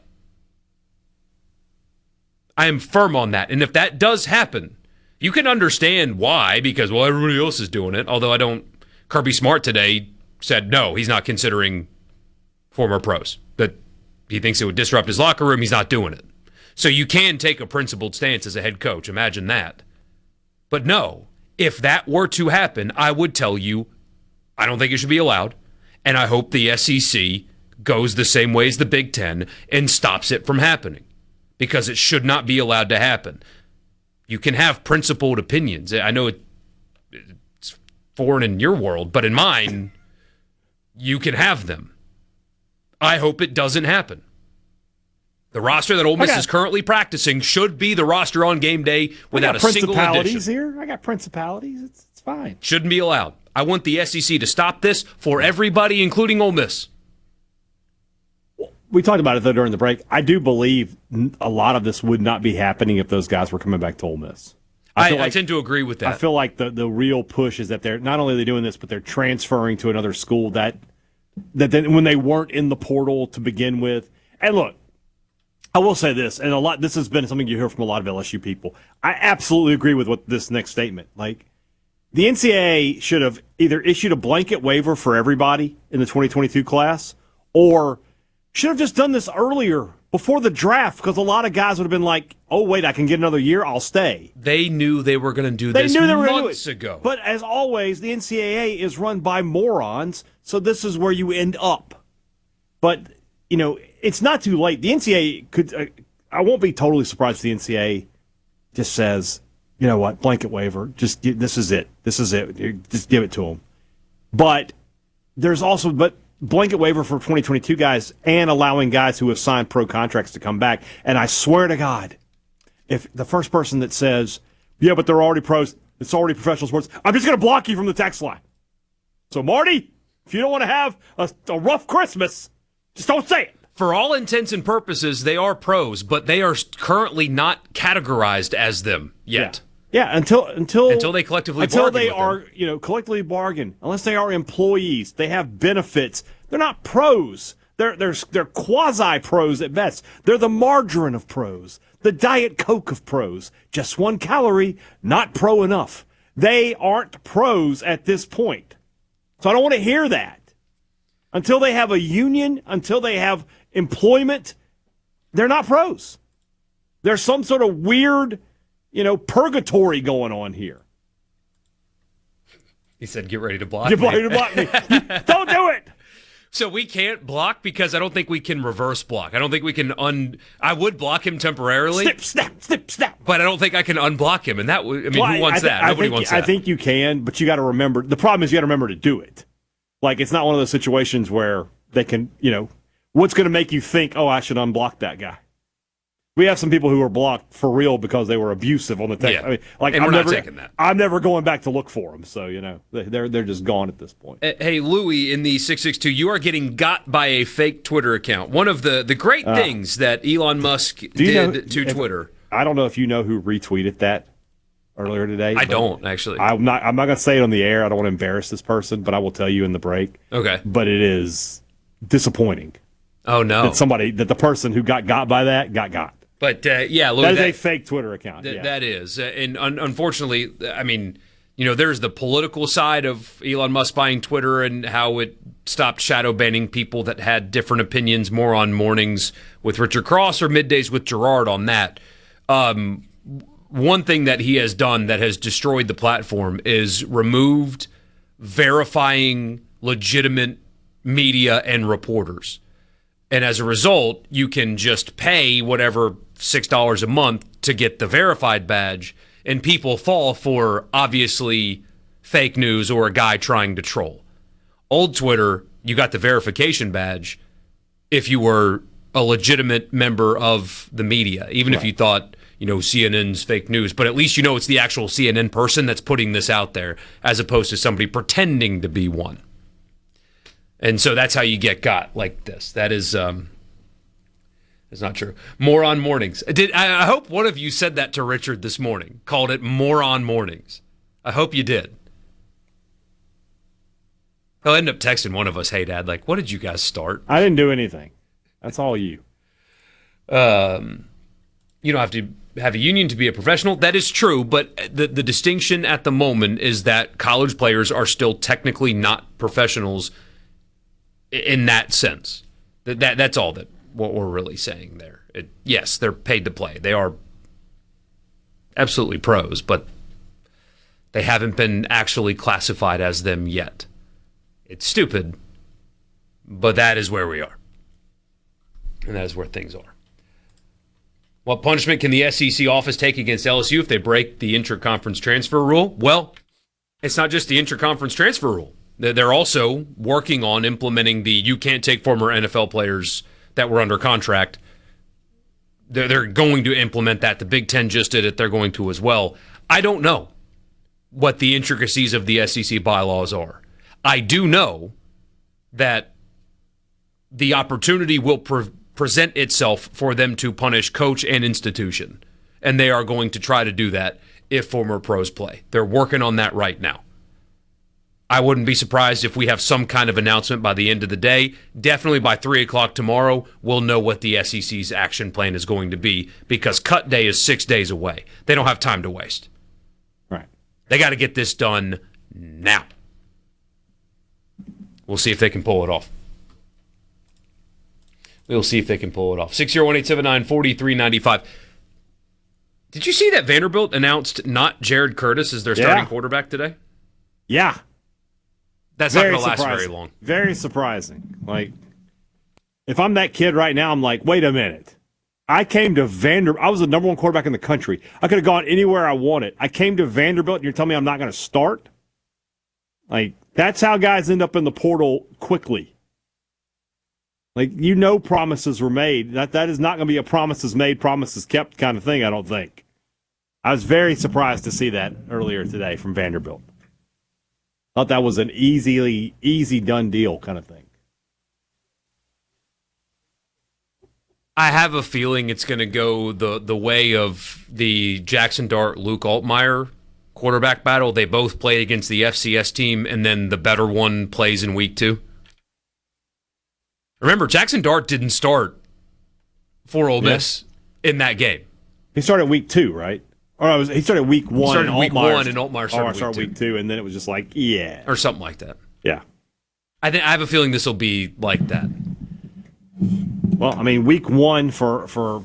I am firm on that. And if that does happen, you can understand why, because, well, everybody else is doing it, although Kirby Smart today said, no, he's not considering former pros. That he thinks it would disrupt his locker room. He's not doing it. So you can take a principled stance as a head coach. Imagine that. But no, if that were to happen, I would tell you, I don't think it should be allowed. And I hope the SEC goes the same way as the Big Ten and stops it from happening, because it should not be allowed to happen. You can have principled opinions. I know it's foreign in your world, but in mine, you can have them. I hope it doesn't happen. The roster that Ole Miss is currently practicing should be the roster on game day without a single addition. Here. I got principalities. It's fine. Shouldn't be allowed. I want the SEC to stop this for everybody, including Ole Miss. We talked about it, though, during the break. I do believe a lot of this would not be happening if those guys were coming back to Ole Miss. I tend to agree with that. I feel like the real push is that they're not only are they doing this, but they're transferring to another school that then when they weren't in the portal to begin with. And look, I will say this, and this has been something you hear from a lot of LSU people. I absolutely agree with what this next statement. Like, the NCAA should have either issued a blanket waiver for everybody in the 2022 class, or should have just done this earlier, before the draft, because a lot of guys would have been like, oh, wait, I can get another year, I'll stay. They knew they were going to do this months ago. But as always, the NCAA is run by morons, so this is where you end up. But, it's not too late. The NCAA could, I won't be totally surprised if the NCAA just says, you know what, blanket waiver, this is it. This is it. Just give it to them. But blanket waiver for 2022 guys and allowing guys who have signed pro contracts to come back. And I swear to God, if the first person that says, yeah, but they're already pros, it's already professional sports, I'm just going to block you from the text line. So, Marty, if you don't want to have a rough Christmas, just don't say it. For all intents and purposes, they are pros, but they are currently not categorized as them yet. Yeah, until they collectively collectively bargain. Unless they are employees, they have benefits. They're not pros. They're quasi pros at best. They're the margarine of pros, the Diet Coke of pros. Just 1 calorie, not pro enough. They aren't pros at this point. So I don't want to hear that. Until they have a union, until they have employment, they're not pros. There's some sort of weird, purgatory going on here. He said, get ready to block me. Get ready to block me. Don't do it. So we can't block because I don't think we can reverse block. I don't think we can I would block him temporarily. Snip, snap, snip, snap. But I don't think I can unblock him. And that, who wants that? Nobody wants that. I think you can, but you got to remember. The problem is you got to remember to do it. Like, it's not one of those situations where they can, what's going to make you think, oh, I should unblock that guy? We have some people who are blocked for real because they were abusive on the text. Yeah. I mean, and we're not taking that. I'm never going back to look for them. So, they're just gone at this point. Hey, Louie, in the 662, you are getting got by a fake Twitter account. One of the great things that Elon Musk did to Twitter. I don't know if you know who retweeted that earlier today. I don't, actually. I'm not going to say it on the air. I don't want to embarrass this person, but I will tell you in the break. Okay. But it is disappointing. Oh, no. That the person who got by that got. But, Louis, that is a fake Twitter account. That is. And unfortunately, I mean, there's the political side of Elon Musk buying Twitter and how it stopped shadow banning people that had different opinions, more on mornings with Richard Cross or middays with Gerard on that. One thing that he has done that has destroyed the platform is removed verifying legitimate media and reporters. And as a result, you can just pay whatever $6 a month to get the verified badge, and people fall for obviously fake news or a guy trying to troll. Old Twitter, you got the verification badge if you were a legitimate member of the media, even if you thought, CNN's fake news, but at least it's the actual CNN person that's putting this out there as opposed to somebody pretending to be one. And so that's how you get got like this. That is it's not true. Moron mornings. I hope one of you said that to Richard this morning, called it moron mornings. I hope you did. He'll end up texting one of us, hey, Dad, what did you guys start? I didn't do anything. That's all you. You don't have to have a union to be a professional. That is true, but the distinction at the moment is that college players are still technically not professionals in that sense. That's all that what we're really saying there. Yes, they're paid to play. They are absolutely pros, but they haven't been actually classified as them yet. It's stupid, but that is where we are. And that is where things are. What punishment can the SEC office take against LSU if they break the intra-conference transfer rule? Well, it's not just the intra-conference transfer rule. They're also working on implementing the you can't take former NFL players that were under contract. They're going to implement that. The Big Ten just did it. They're going to as well. I don't know what the intricacies of the SEC bylaws are. I do know that the opportunity will present itself for them to punish coach and institution, and they are going to try to do that if former pros play. They're working on that right now. I wouldn't be surprised if we have some kind of announcement by the end of the day. Definitely by 3 o'clock tomorrow, we'll know what the SEC's action plan is going to be, because cut day is 6 days away. They don't have time to waste. Right. They got to get this done now. We'll see if they can pull it off. We'll see if they can pull it off. 601-879-4395. Did you see that Vanderbilt announced not Jared Curtis as their starting quarterback today? Yeah. That's not going to last very long. Very surprising. Like, if I'm that kid right now, I'm like, wait a minute. I came to Vanderbilt. I was the number one quarterback in the country. I could have gone anywhere I wanted. I came to Vanderbilt, and you're telling me I'm not going to start? Like, that's how guys end up in the portal quickly. Like, promises were made. That is not going to be a promises made, promises kept kind of thing, I don't think. I was very surprised to see that earlier today from Vanderbilt. Thought that was an easy done deal kind of thing. I have a feeling it's going to go the way of the Jackson Dart Luke Altmaier quarterback battle. They both play against the FCS team, and then the better one plays in week 2. Remember, Jackson Dart didn't start for Ole Miss in that game. He started week 2, right? Or he started week 1. He started week 1, and Altmaier started week 2, and then it was just like, yeah. Or something like that. Yeah. I have a feeling this will be like that. Well, I mean, week 1 for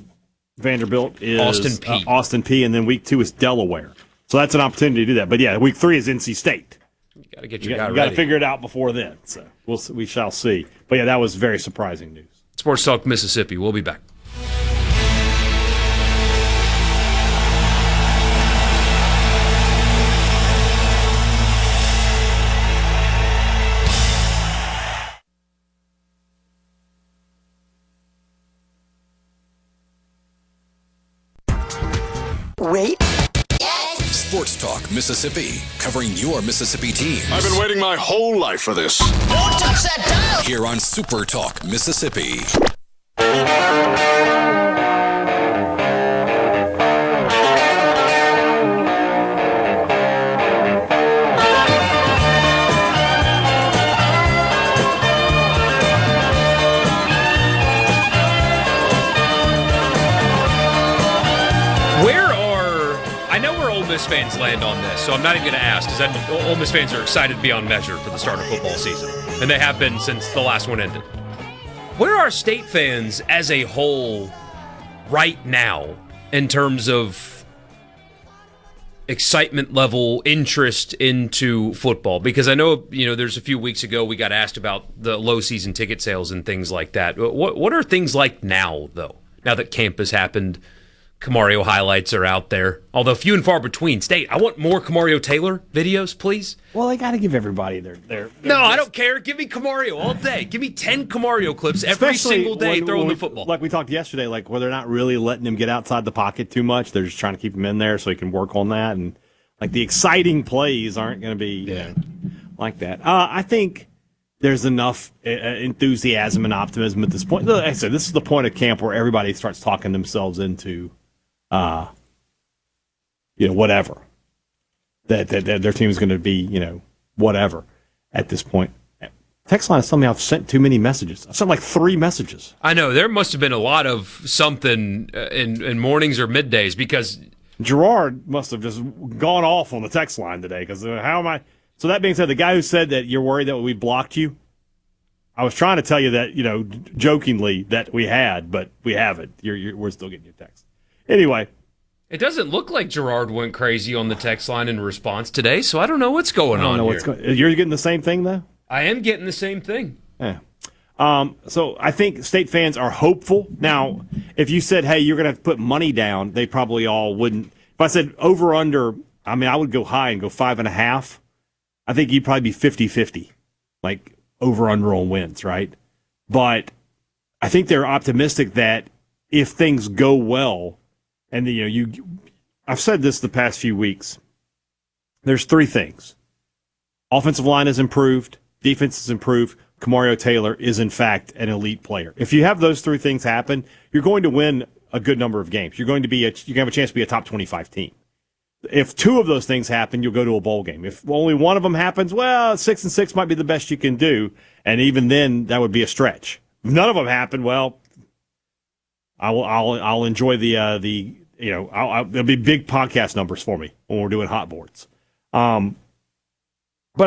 Vanderbilt is Austin P, and then week 2 is Delaware. So that's an opportunity to do that. But yeah, week 3 is NC State. You got to get your guy ready. You got to figure it out before then. So we shall see. But yeah, that was very surprising news. Sports Talk Mississippi. We'll be back. Wait. Sports Talk Mississippi, covering your Mississippi teams. I've been waiting my whole life for this. Don't touch that dial. Here on Super Talk Mississippi. Fans land on this, so I'm not even going to ask, because Ole Miss fans are excited beyond measure for the start of football season, and they have been since the last one ended. Where are state fans as a whole right now in terms of excitement level, interest into football? Because I know, there's a few weeks ago we got asked about the low season ticket sales and things like that. What are things like now, though? Now that camp has happened, Camario highlights are out there, although few and far between. State, I want more Camario Taylor videos, please. Well, they got to give everybody their No, I don't care. Give me Camario all day. Give me 10 Camario clips every single day throwing the football. Like we talked yesterday, like where they're not really letting him get outside the pocket too much. They're just trying to keep him in there so he can work on that. And like the exciting plays aren't going to be like that. I think there's enough enthusiasm and optimism at this point. Like I said, this is the point of camp where everybody starts talking themselves into whatever. That their team is going to be, whatever at this point. Text line is telling me I've sent too many messages. I've sent like 3 messages. I know. There must have been a lot of something in mornings or middays, because Gerard must have just gone off on the text line today, because how am I? So that being said, the guy who said that you're worried that we blocked you, I was trying to tell you that, jokingly that we had, but we haven't. We're still getting your text. Anyway. It doesn't look like Gerard went crazy on the text line in response today, so I don't know what's going on here. You're getting the same thing, though? I am getting the same thing. Yeah. So I think State fans are hopeful. Now, if you said, hey, you're going to have to put money down, they probably all wouldn't. If I said over, under, I would go high and go 5.5. I think you'd probably be 50-50, like over, under on wins, right? But I think they're optimistic that if things go well, and I've said this the past few weeks, there's three things. Offensive line has improved, defense has improved, Kamario Taylor is, in fact, an elite player. If you have those three things happen, you're going to win a good number of games. You're going to have a chance to be a top 25 team. If two of those things happen, you'll go to a bowl game. If only one of them happens, 6-6 might be the best you can do, and even then, that would be a stretch. If none of them happen, I'll enjoy there'll be big podcast numbers for me when we're doing hot boards. But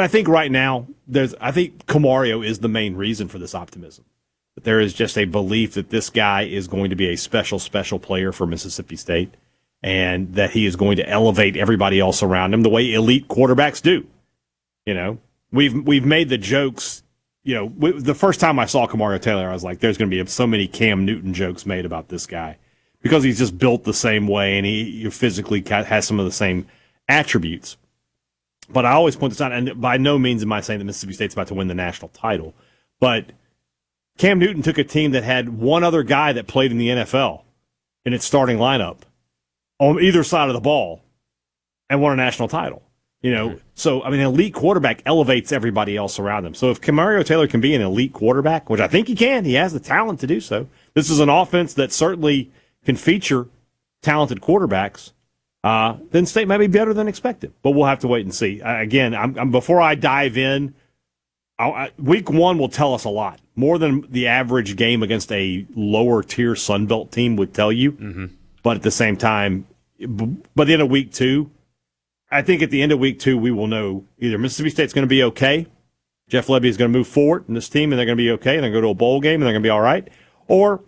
I think right now, I think Kamario is the main reason for this optimism. That there is just a belief that this guy is going to be a special, special player for Mississippi State, and that he is going to elevate everybody else around him the way elite quarterbacks do. We've made the jokes. The first time I saw Kamario Taylor, I was like, there's going to be so many Cam Newton jokes made about this guy because he's just built the same way and he physically has some of the same attributes. But I always point this out, and by no means am I saying that Mississippi State's about to win the national title, but Cam Newton took a team that had one other guy that played in the NFL in its starting lineup on either side of the ball and won a national title. So, an elite quarterback elevates everybody else around him. So if Kamario Taylor can be an elite quarterback, which I think he can, he has the talent to do so. This is an offense that certainly can feature talented quarterbacks. Then State might be better than expected, but we'll have to wait and see. Again, before I dive in, week one will tell us a lot, more than the average game against a lower tier Sun Belt team would tell you. Mm-hmm. But at the same time, by the end of week two, I think at the end of week two, we will know either Mississippi State's going to be okay, Jeff Lebby is going to move forward in this team, and they're going to be okay, and they're going to go to a bowl game, and they're going to be all right, or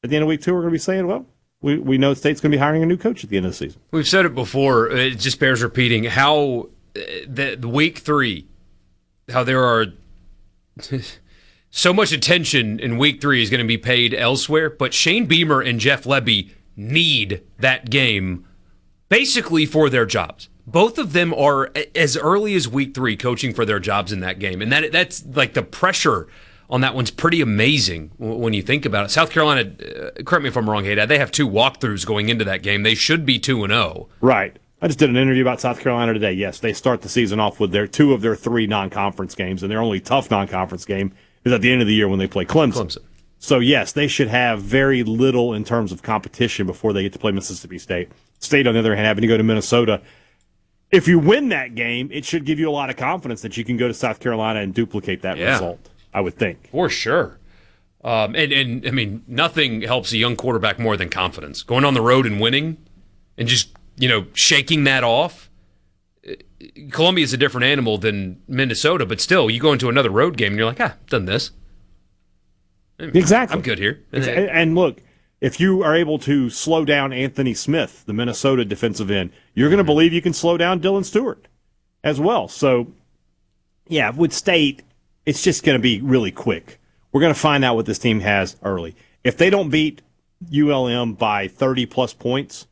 at the end of week two, we're going to be saying, we know State's going to be hiring a new coach at the end of the season. We've said it before. It just bears repeating how the week three, how there are so much attention in week three is going to be paid elsewhere. But Shane Beamer and Jeff Lebby need that game basically for their jobs. Both of them are as early as week three coaching for their jobs in that game. And that's like the pressure on that one's pretty amazing when you think about it. South Carolina, correct me if I'm wrong, Hadad, they have 2 walkthroughs going into that game. They should be 2-0. Right. I just did an interview about South Carolina today. Yes, they start the season off with their 2 of their 3 non-conference games, and their only tough non-conference game is at the end of the year when they play Clemson. So, yes, they should have very little in terms of competition before they get to play Mississippi State. State, on the other hand, having to go to Minnesota. If you win that game, it should give you a lot of confidence that you can go to South Carolina and duplicate that result. I would think. For sure. And I mean, nothing helps a young quarterback more than confidence. Going on the road and winning and just, shaking that off. Columbia is a different animal than Minnesota, but still, you go into another road game and you're like, done this. Exactly. I'm good here. And look, if you are able to slow down Anthony Smith, the Minnesota defensive end, you're going to believe you can slow down Dylan Stewart as well. So, yeah, with State, it's just going to be really quick. We're going to find out what this team has early. If they don't beat ULM by 30-plus points,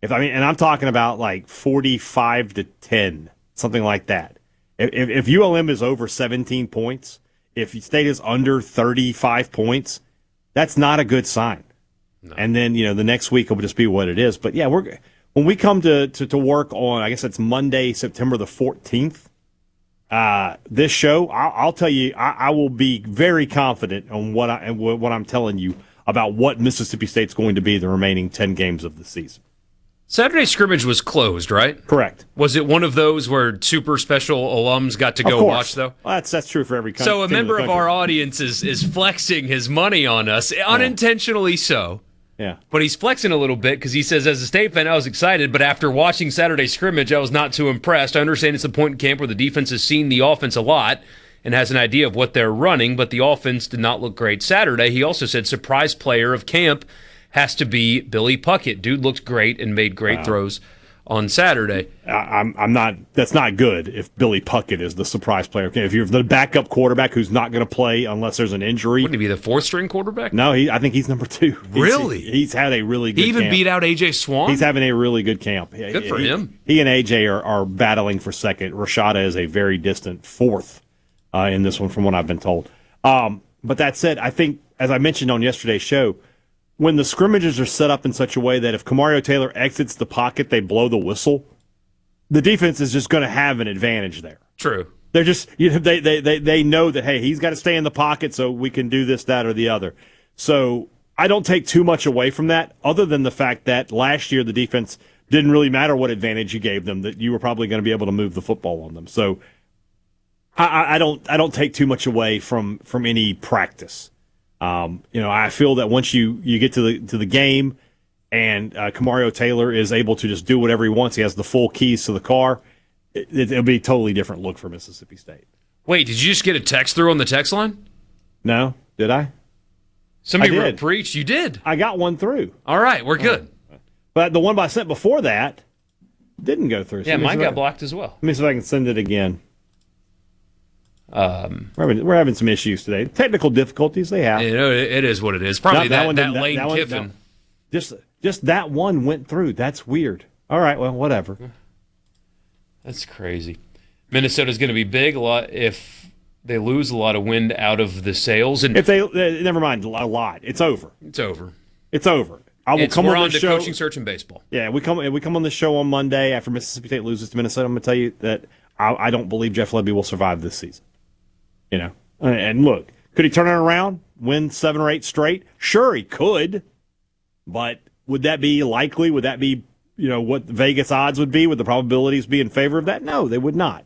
and I'm talking about like 45-10, something like that. If ULM is over 17 points, if State is under 35 points, that's not a good sign. No. And then, the next week will just be what it is. But, yeah, when we come to work on, I guess it's Monday, September the 14th, this show, I'll tell you, I will be very confident on what I'm telling you about what Mississippi State's going to be the remaining 10 games of the season. Saturday scrimmage was closed, right? Correct. Was it one of those where super special alums got to go watch, though? Well, that's true for every country. So a member of our audience is flexing his money on us, unintentionally so. Yeah. But he's flexing a little bit because he says, as a State fan, I was excited, but after watching Saturday scrimmage, I was not too impressed. I understand it's a point in camp where the defense has seen the offense a lot, and has an idea of what they're running, but the offense did not look great Saturday. He also said surprise player of camp has to be Billy Puckett. Dude looked great and made great throws on Saturday. I'm not. That's not good. If Billy Puckett is the surprise player, if you're the backup quarterback who's not going to play unless there's an injury, Wouldn't he be the fourth string quarterback? No, I think he's number 2. Really? He's had a really good. He even camp. beat out AJ Swan. He's having a really good camp. Good for him. He and AJ are battling for second. Rashada is a very distant fourth in this one, from what I've been told. But that said, I think, as I mentioned on yesterday's show, when the scrimmages are set up in such a way that if Kamario Taylor exits the pocket, they blow the whistle, the defense is just going to have an advantage there. True. They're just they know that, hey, he's got to stay in the pocket so we can do this, that, or the other. So I don't take too much away from that, other than the fact that last year the defense didn't really matter what advantage you gave them, that you were probably going to be able to move the football on them. So I don't take too much away from any practice. I feel that once you get to the game and Kamario Taylor is able to just do whatever he wants, he has the full keys to the car, it'll be a totally different look for Mississippi State. Wait, did you just get a text through on the text line? No, did I? Somebody wrote preach. You did. I got one through. All right, we're good. But the one I sent before that didn't go through. Yeah, mine got blocked as well. Let me see if I can send it again. We're having some issues today. Technical difficulties they have. It is what it is. Probably that Lane Kiffin. Just that one went through. That's weird. All right, well, whatever. That's crazy. Minnesota's going to be big a lot if they lose a lot of wind out of the sails. And if they never mind a lot, it's over. It's over. It's over. I will come we're on on the to show. coaching search in baseball. Yeah, we come on the show on Monday after Mississippi State loses to Minnesota. I'm going to tell you that I don't believe Jeff Lebby will survive this season. And look, could he turn it around, win 7 or 8 straight? Sure, he could. But would that be likely? Would that be, what Vegas odds would be? Would the probabilities be in favor of that? No, they would not.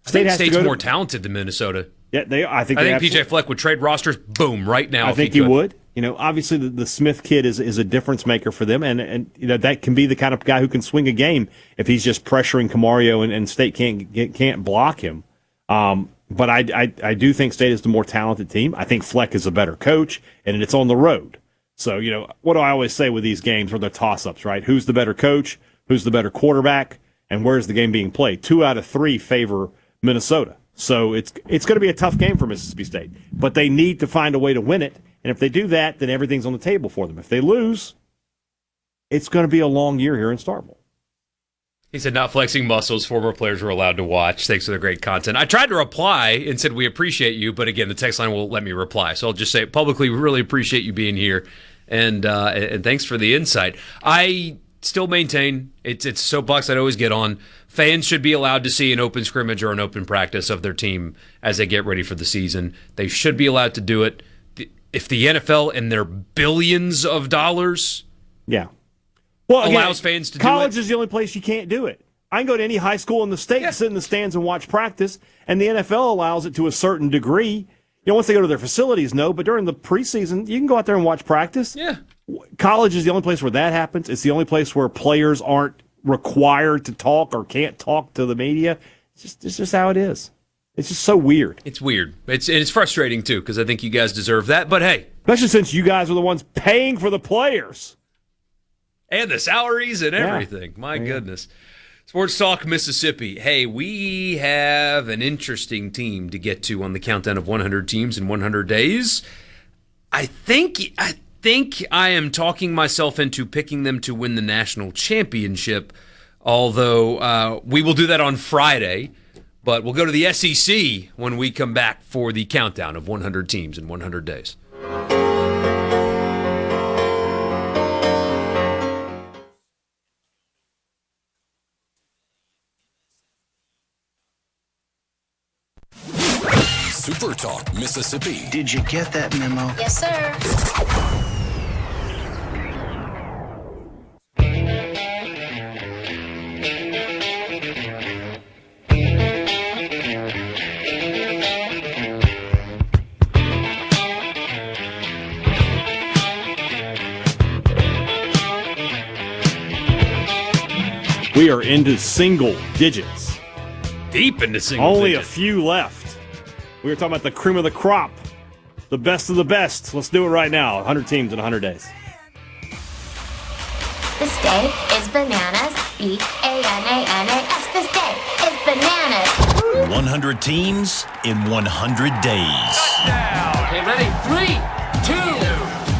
I think State's more talented than Minnesota. Yeah, I think PJ Fleck would trade rosters, boom, right now. I think he would. Obviously the Smith kid is a difference maker for them, and that can be the kind of guy who can swing a game if he's just pressuring Kamario and State can't block him. But I do think State is the more talented team. I think Fleck is a better coach, and it's on the road. So, what do I always say with these games, or the toss-ups, right? Who's the better coach? Who's the better quarterback? And where's the game being played? 2 out of 3 favor Minnesota. So it's going to be a tough game for Mississippi State. But they need to find a way to win it. And if they do that, then everything's on the table for them. If they lose, it's going to be a long year here in Starkville. He said, not flexing muscles, former players were allowed to watch. Thanks for the great content. I tried to reply and said, we appreciate you, but again, the text line won't let me reply. So I'll just say publicly, we really appreciate you being here, and thanks for the insight. I still maintain, it's a soapbox I'd always get on, fans should be allowed to see an open scrimmage or an open practice of their team as they get ready for the season. They should be allowed to do it. If the NFL and their billions of dollars allows fans to do it. College is the only place you can't do it. I can go to any high school in the state and sit in the stands and watch practice, and the NFL allows it to a certain degree. Once they go to their facilities, no, but during the preseason, you can go out there and watch practice. Yeah. College is the only place where that happens. It's the only place where players aren't required to talk or can't talk to the media. It's just how it is. It's just so weird. It's weird. It's frustrating, too, because I think you guys deserve that. But, hey. Especially since you guys are the ones paying for the players. And the salaries and everything. My goodness. Sports Talk Mississippi. Hey, we have an interesting team to get to on the countdown of 100 teams in 100 days. I think I am talking myself into picking them to win the national championship, although we will do that on Friday. But we'll go to the SEC when we come back for the countdown of 100 teams in 100 days. SuperTalk Mississippi. Did you get that memo? Yes, sir. We are into single digits. Deep into single Only digits. A few left. We were talking about the cream of the crop, the best of the best. Let's do it right now. 100 teams in 100 days. This day is bananas. B-A-N-A-N-A-S. This day is bananas. 100 teams in 100 days. Okay, ready? 3, 2,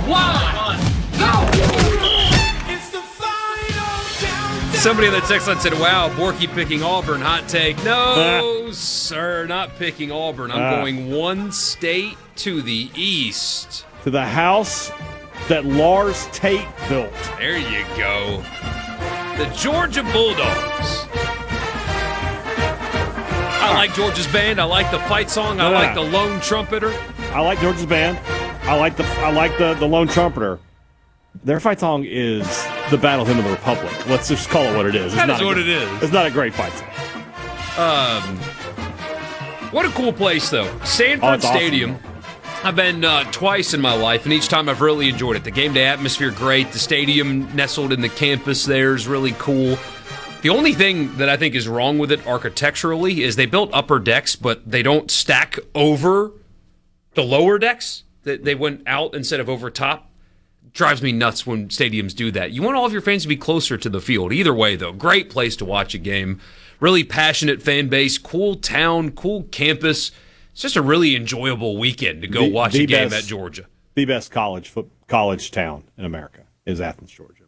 1, go! Somebody in the text line said, wow, Borkey picking Auburn, hot take. No, sir, not picking Auburn. I'm going one state to the east. To the house that Lars Tate built. There you go. The Georgia Bulldogs. I like Georgia's band. I like the fight song. I like the lone trumpeter. I like Georgia's band. I like the lone trumpeter. Their fight song is the Battle Hymn of the Republic. Let's just call it what it is. That is what it is. It's not a great fight song. What a cool place, though. Sanford Stadium. Awesome. I've been twice in my life, and each time I've really enjoyed it. The game day atmosphere, great. The stadium nestled in the campus there is really cool. The only thing that I think is wrong with it architecturally is they built upper decks, but they don't stack over the lower decks. They went out instead of over top. Drives me nuts when stadiums do that. You want all of your fans to be closer to the field. Either way, though, great place to watch a game. Really passionate fan base, cool town, cool campus. It's just a really enjoyable weekend to go watch a game at Georgia. The best college town in America is Athens, Georgia.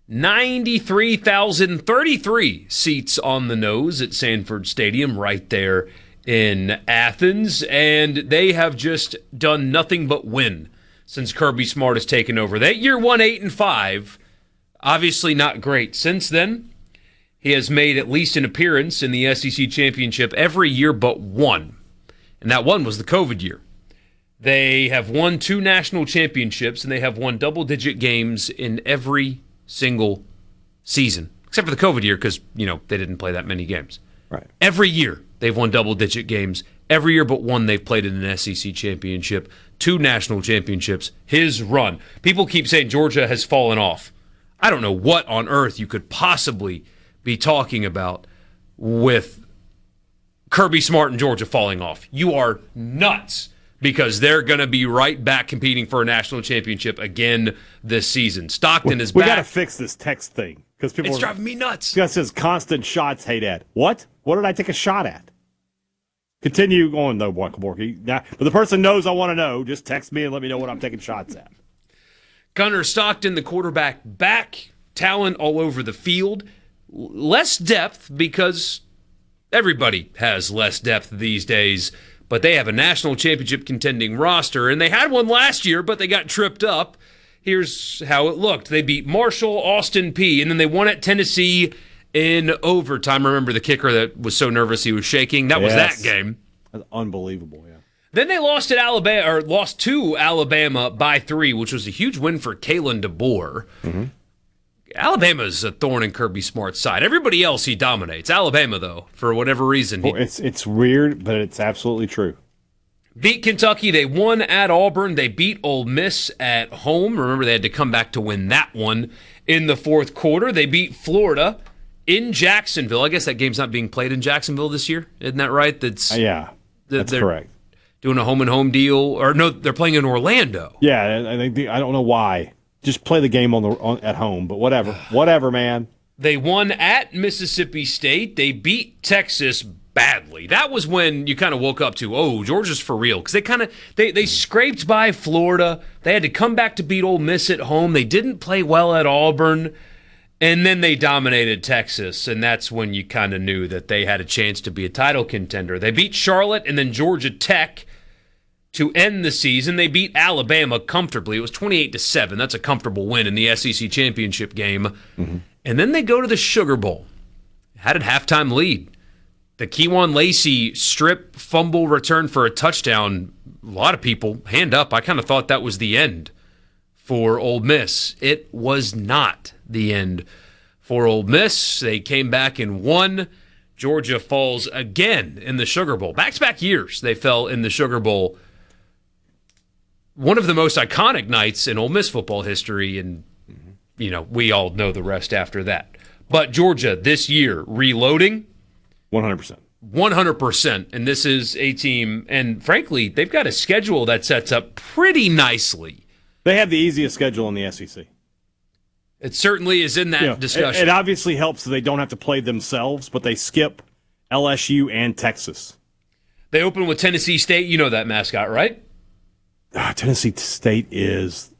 93,033 seats on the nose at Sanford Stadium right there in Athens, and they have just done nothing but win since Kirby Smart has taken over. That year won 8-5. Obviously not great. Since then, he has made at least an appearance in the SEC championship every year but one. And that one was the COVID year. They have won 2 national championships, and they have won double-digit games in every single season. Except for the COVID year, because, they didn't play that many games. Right. Every year, they've won double-digit games. Every year but one, they've played in an SEC championship. 2 national championships. His run. People keep saying Georgia has fallen off. I don't know what on earth you could possibly be talking about with Kirby Smart and Georgia falling off. You are nuts, because they're going to be right back competing for a national championship again this season. Stockton is back. We got to fix this text thing, because it's driving me nuts. It says constant shots, Hadad. What? What did I take a shot at? Continue going, though, Borkey. But the person knows I want to know. Just text me and let me know what I'm taking shots at. Gunnar Stockton, the quarterback, back. Talent all over the field. Less depth, because everybody has less depth these days. But they have a national championship contending roster. And they had one last year, but they got tripped up. Here's how it looked. They beat Marshall, Austin Peay, and then they won at Tennessee in overtime. Remember the kicker that was so nervous he was shaking? That was that game. That's unbelievable, yeah. Then they lost to Alabama by 3, which was a huge win for Kalen DeBoer. Mm-hmm. Alabama's a thorn in Kirby Smart's side. Everybody else he dominates. Alabama, though, for whatever reason. It's weird, but it's absolutely true. Beat Kentucky. They won at Auburn. They beat Ole Miss at home. Remember, they had to come back to win that one in the fourth quarter. They beat Florida in Jacksonville. I guess that game's not being played in Jacksonville this year. Isn't that right? That's correct. Doing a home-and-home deal. Or no, they're playing in Orlando. Yeah, I don't know why. Just play the game at home, but whatever. Whatever, man. They won at Mississippi State. They beat Texas badly. That was when you kind of woke up to, Georgia's for real. Because they scraped by Florida. They had to come back to beat Ole Miss at home. They didn't play well at Auburn. And then they dominated Texas, and that's when you kind of knew that they had a chance to be a title contender. They beat Charlotte and then Georgia Tech to end the season. They beat Alabama comfortably. It was 28-7. That's a comfortable win in the SEC championship game. Mm-hmm. And then they go to the Sugar Bowl. Had a halftime lead. The Kejuan Lacey strip fumble return for a touchdown. A lot of people, hand up, I kind of thought that was the end for Ole Miss. It was not the end for Ole Miss. They came back and won. Georgia falls again in the Sugar Bowl. Back-to-back years they fell in the Sugar Bowl. One of the most iconic nights in Ole Miss football history, and we all know the rest after that. But Georgia this year reloading. 100%. 100%. And this is a team, and frankly, they've got a schedule that sets up pretty nicely. They have the easiest schedule in the SEC. It certainly is in that discussion. It obviously helps that they don't have to play themselves, but they skip LSU and Texas. They open with Tennessee State. You know that mascot, right? Tennessee State is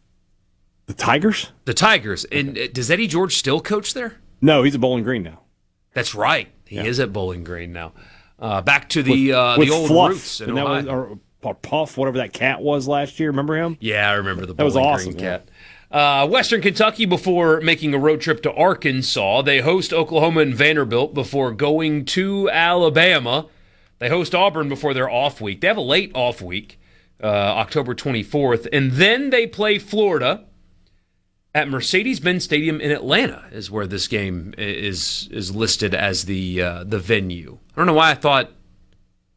the Tigers? The Tigers. And does Eddie George still coach there? No, he's at Bowling Green now. That's right. He is at Bowling Green now. Back to the old Fluff, roots in Ohio. or Puff, whatever that cat was last year. Remember him? Yeah, I remember the That was Bowling awesome, Green cat. Western Kentucky, before making a road trip to Arkansas, they host Oklahoma and Vanderbilt before going to Alabama. They host Auburn before their off week. They have a late off week, October 24th, and then they play Florida at Mercedes-Benz Stadium in Atlanta. Is where this game is listed as the venue. I don't know why I thought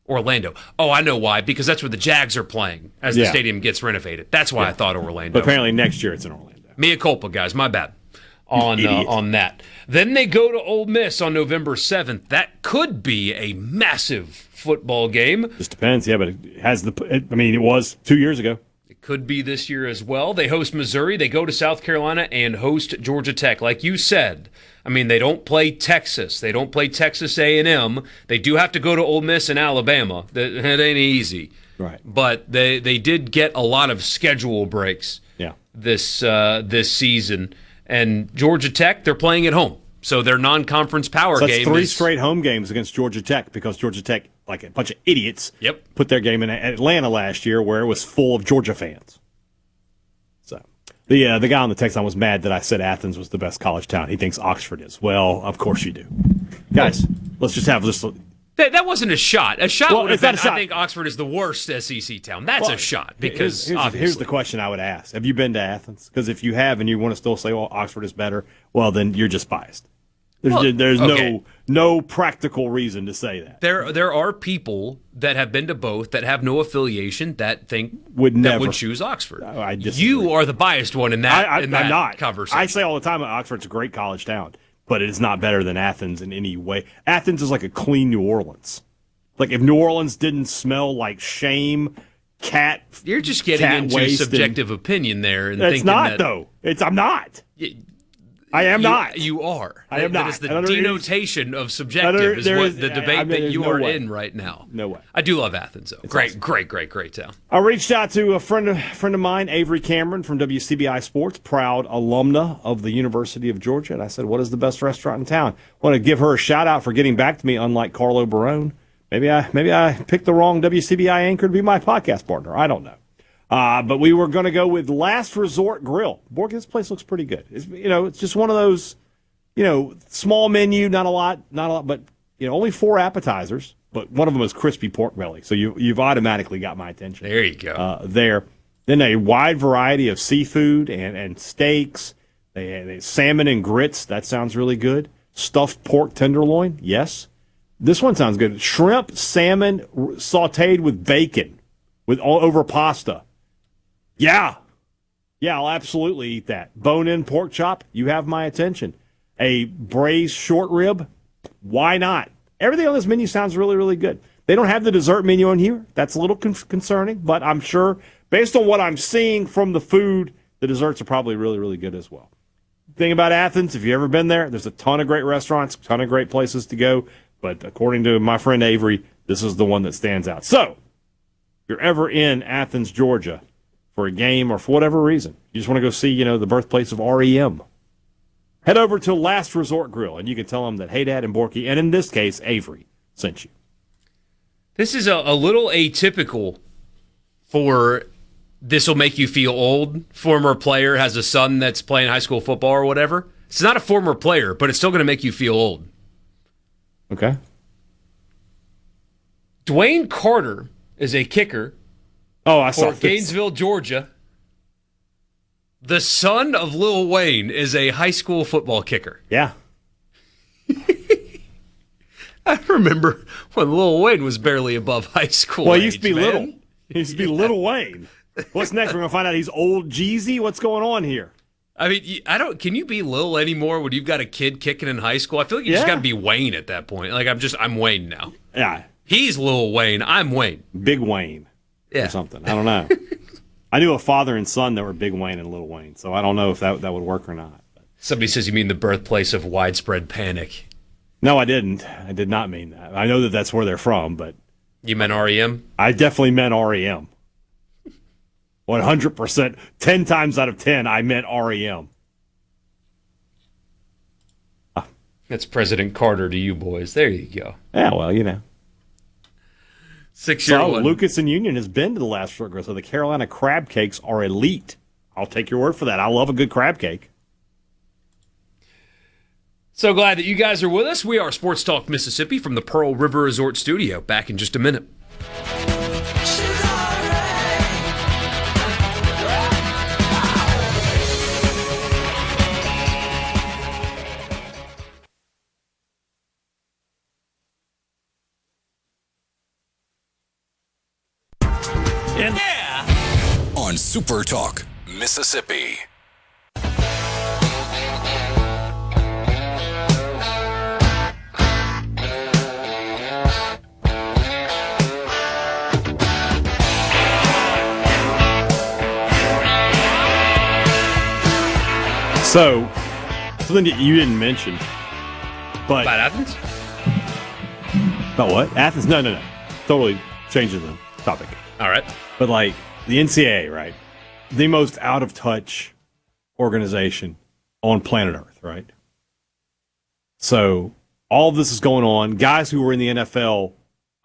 Orlando. Oh, I know why. Because that's where the Jags are playing as the stadium gets renovated. That's why I thought Orlando. But apparently next year it's in Orlando. Mea culpa, guys. My bad on that. Then they go to Ole Miss on November 7th. That could be a massive football game. Just depends. Yeah, but it was 2 years ago. It could be this year as well. They host Missouri. They go to South Carolina and host Georgia Tech. Like you said, they don't play Texas. They don't play Texas A&M. They do have to go to Ole Miss and Alabama. That ain't easy. Right. But they did get a lot of schedule breaks this season. And Georgia Tech, they're playing at home. So their non-conference power game is 3 straight home games against Georgia Tech because Georgia Tech, like a bunch of idiots, put their game in Atlanta last year where it was full of Georgia fans. So the guy on the text line was mad that I said Athens was the best college town. He thinks Oxford is. Well, of course you do. Guys, let's just have this. That wasn't a shot. A shot would have been, I think Oxford is the worst SEC town. That's a shot because here's the question I would ask. Have you been to Athens? Because if you have and you want to still say, well, Oxford is better, well, then you're just biased. There's no practical reason to say that. There are people that have been to both that have no affiliation that think would choose Oxford. I disagree. You are the biased one in that. I'm not. Conversation. I say all the time that Oxford's a great college town, but it is not better than Athens in any way. Athens is like a clean New Orleans. Like if New Orleans didn't smell like shame, cat. You're just getting into subjective opinion there, and it's not though. I'm not. I am not. You are. I am not. That is the denotation of subjective is the debate that you are in right now. No way. I do love Athens, though. Great town. I reached out to a friend of mine, Avery Cameron from WCBI Sports, proud alumna of the University of Georgia, and I said, what is the best restaurant in town? I want to give her a shout-out for getting back to me, unlike Carlo Barone. Maybe I picked the wrong WCBI anchor to be my podcast partner. I don't know. But we were going to go with Last Resort Grill. Borkey, this place looks pretty good. It's just one of those, small menu, not a lot, but only 4 appetizers. But one of them is crispy pork belly, so you've automatically got my attention. There you go. Then a wide variety of seafood and steaks. They salmon and grits. That sounds really good. Stuffed pork tenderloin. Yes, this one sounds good. Shrimp, salmon sautéed with bacon, with all over pasta. Yeah, I'll absolutely eat that. Bone-in pork chop, you have my attention. A braised short rib, why not? Everything on this menu sounds really, really good. They don't have the dessert menu on here. That's a little concerning, but I'm sure, based on what I'm seeing from the food, the desserts are probably really, really good as well. Thing about Athens, if you've ever been there, there's a ton of great restaurants, a ton of great places to go, but according to my friend Avery, this is the one that stands out. So, if you're ever in Athens, Georgia, for a game or for whatever reason, you just want to go see, the birthplace of REM, head over to Last Resort Grill, and you can tell them that Hadad and Borkey, and in this case, Avery, sent you. This is a little atypical for this will make you feel old. Former player has a son that's playing high school football or whatever. It's not a former player, but it's still going to make you feel old. Okay. Dwayne Carter is a kicker. Oh, I saw for Gainesville, Georgia. The son of Lil Wayne is a high school football kicker. Yeah. I remember when Lil Wayne was barely above high school. Well, he used to be little. He used to be Lil Wayne. What's next? We're going to find out he's old Jeezy? What's going on here? I mean, can you be Lil anymore when you've got a kid kicking in high school? I feel like you just got to be Wayne at that point. Like, I'm Wayne now. Yeah. He's Lil Wayne. I'm Wayne. Big Wayne. Yeah. Or something. I don't know. I knew a father and son that were Big Wayne and Lil Wayne, so I don't know if that would work or not. Somebody says you mean the birthplace of widespread panic. No, I didn't. I did not mean that. I know that that's where they're from, but... You meant REM? I definitely meant REM. 100%. 10 times out of 10, I meant REM. That's President Carter to you boys. There you go. Yeah, well, you know. 6-year-old. So, Lucas and Union has been to the last short so the Carolina crab cakes are elite. I'll take your word for that. I love a good crab cake. So glad that you guys are with us. We are Sports Talk Mississippi from the Pearl River Resort Studio. Back in just a minute. On Super Talk Mississippi. So, something that you didn't mention, but... About Athens? About what? Athens? No. Totally changing the topic. All right. But, like, the NCAA, right? The most out-of-touch organization on planet Earth, right? So, all of this is going on. Guys who were in the NFL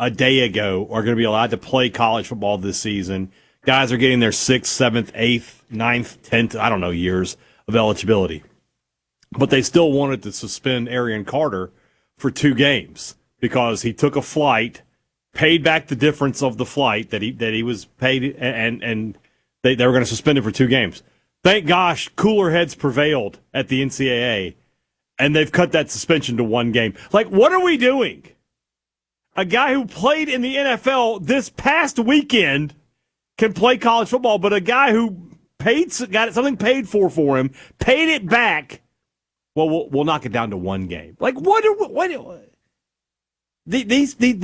a day ago are going to be allowed to play college football this season. Guys are getting their 6th, 7th, 8th, 9th, 10th, I don't know, years of eligibility. But they still wanted to suspend Arian Carter for 2 games because he took a flight, paid back the difference of the flight that he was paid, and they were going to suspend him for 2 games. Thank gosh, cooler heads prevailed at the NCAA, and they've cut that suspension to 1 game. Like, what are we doing? A guy who played in the NFL this past weekend can play college football, but a guy who got something paid for him, paid it back, well, we'll knock it down to 1 game. Like, the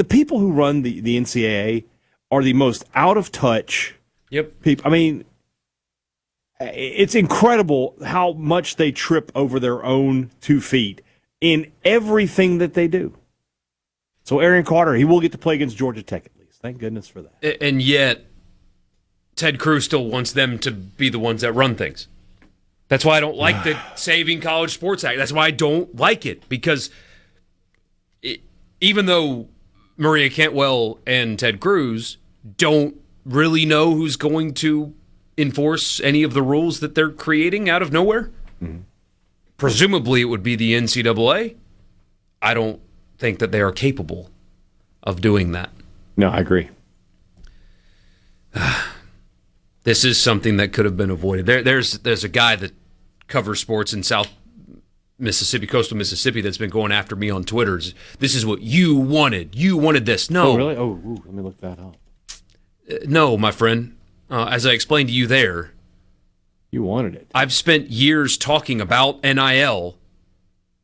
people who run the NCAA are the most out of touch people. I mean, it's incredible how much they trip over their own 2 feet in everything that they do. So Arian Carter, he will get to play against Georgia Tech at least. Thank goodness for that. And yet, Ted Cruz still wants them to be the ones that run things. That's why I don't like the Saving College Sports Act. That's why I don't like it, because even though Maria Cantwell and Ted Cruz don't really know who's going to enforce any of the rules that they're creating out of nowhere, presumably it would be the NCAA. I don't think that they are capable of doing that. No, I agree. This is something that could have been avoided. There's a guy that covers sports in South Mississippi, coastal Mississippi, that's been going after me on Twitter. This is what you wanted. You wanted this. No. Oh, really? Oh, let me look that up. No, my friend. As I explained to you there, you wanted it. I've spent years talking about NIL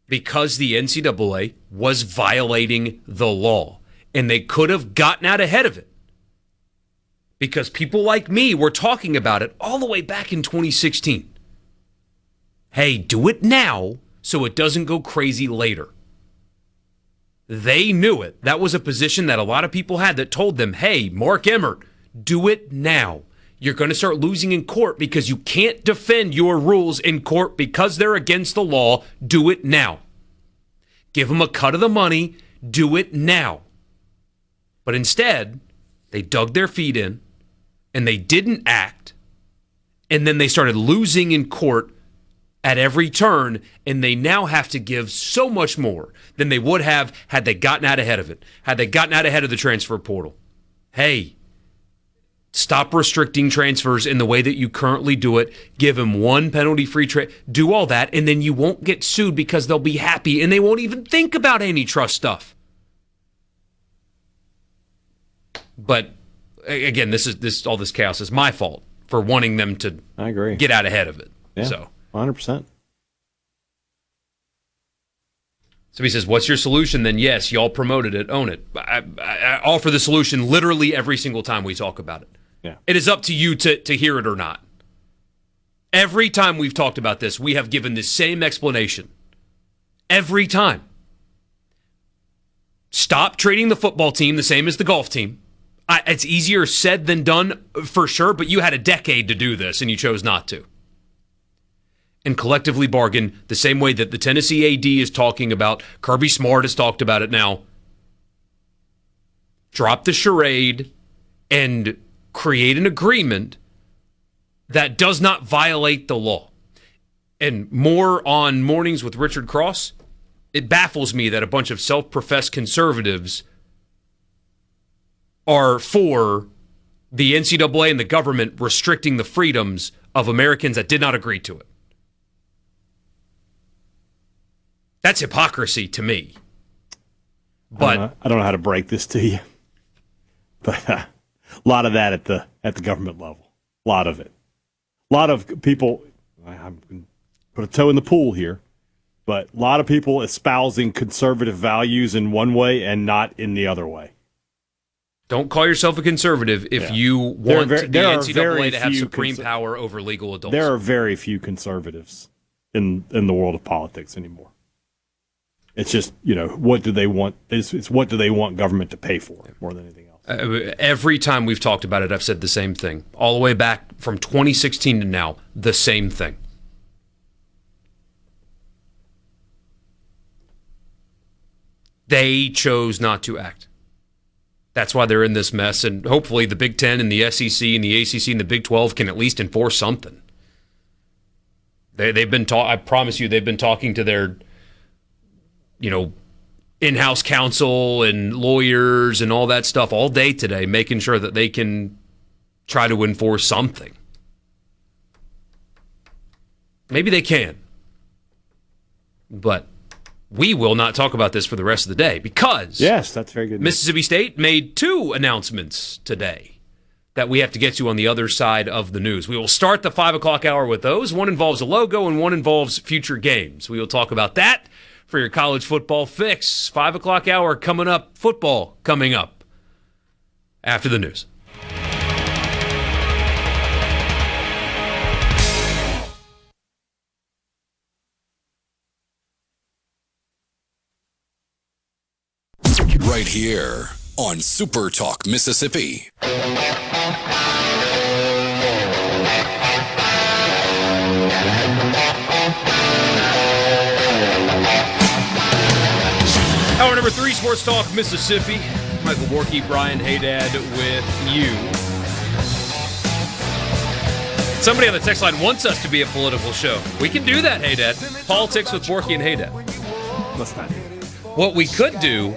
because the NCAA was violating the law, and they could have gotten out ahead of it. Because people like me were talking about it all the way back in 2016. Hey, do it now so it doesn't go crazy later. They knew it. That was a position that a lot of people had that told them, hey, Mark Emmert, do it now. You're going to start losing in court because you can't defend your rules in court because they're against the law. Do it now. Give them a cut of the money. Do it now. But instead, they dug their feet in, and they didn't act, and then they started losing in court at every turn, and they now have to give so much more than they would have had they gotten out ahead of it, had they gotten out ahead of the transfer portal. Hey, stop restricting transfers in the way that you currently do it. Give them 1 penalty-free trade. Do all that, and then you won't get sued because they'll be happy, and they won't even think about antitrust stuff. But again, all this chaos is my fault for wanting them to I agree. get out ahead of it. Yeah. So 100%. So he says, what's your solution? Then yes, y'all promoted it, own it. I offer the solution literally every single time we talk about it. Yeah. It is up to you to hear it or not. Every time we've talked about this, we have given the same explanation. Every time. Stop treating the football team the same as the golf team. It's easier said than done for sure, but you had a decade to do this and you chose not to. And collectively bargain the same way that the Tennessee AD is talking about. Kirby Smart has talked about it now. Drop the charade and create an agreement that does not violate the law. And more on Mornings with Richard Cross, it baffles me that a bunch of self-professed conservatives are for the NCAA and the government restricting the freedoms of Americans that did not agree to it. That's hypocrisy to me. But I don't know how to break this to you, but a lot of that at the government level, a lot of it, a lot of people. I'm going to put a toe in the pool here, but a lot of people espousing conservative values in one way and not in the other way. Don't call yourself a conservative if you want the NCAA to have supreme power over legal adults. There are very few conservatives in the world of politics anymore. It's just, what do they want? It's what do they want government to pay for more than anything else. Every time we've talked about it, I've said the same thing. All the way back from 2016 to now, the same thing. They chose not to act. That's why they're in this mess, and hopefully the Big Ten and the SEC and the ACC and the Big 12 can at least enforce something. They've been I promise you, they've been talking to their in-house counsel and lawyers and all that stuff all day today, making sure that they can try to enforce something. Maybe they can. But we will not talk about this for the rest of the day because yes, that's very good news. Mississippi State made 2 announcements today that we have to get to on the other side of the news. We will start the 5 o'clock hour with those. One involves a logo and one involves future games. We will talk about that for your college football fix. 5 o'clock hour coming up, football coming up after the news. Right here on SuperTalk Mississippi. Hour number 3, Sports Talk Mississippi. Michael Borkey, Brian Hadad with you. Somebody on the text line wants us to be a political show. We can do that, Hadad. Politics with Borkey and Hadad. Let's not do it. What we could do,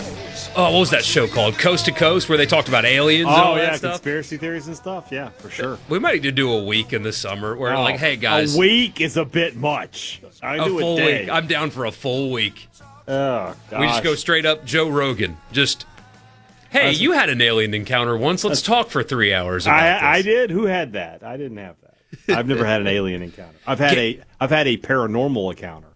what was that show called? Coast to Coast, where they talked about aliens and all that stuff? Conspiracy theories and stuff. Yeah, for sure. We might need to do a week in the summer where, hey, guys. A week is a bit much. A full week. I'm down for a full week. Oh, gosh. We just go straight up Joe Rogan. You had an alien encounter once. Let's talk for 3 hours about this. I did? Who had that? I didn't have that. I've never had an alien encounter. I've had a paranormal encounter,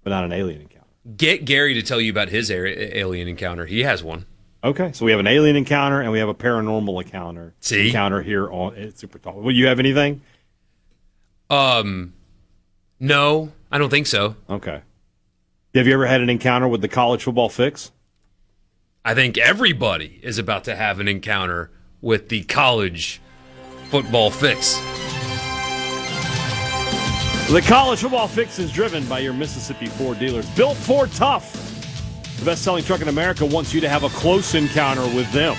but not an alien encounter. Get Gary to tell you about his alien encounter. He has one. Okay, so we have an alien encounter and we have a paranormal encounter. See? Encounter here on SuperTalk. Will you have anything? No, I don't think so. Okay. Have you ever had an encounter with the college football fix? I think everybody is about to have an encounter with the college football fix. The college football fix is driven by your Mississippi Ford dealers. Built Ford Tough. The best-selling truck in America wants you to have a close encounter with them.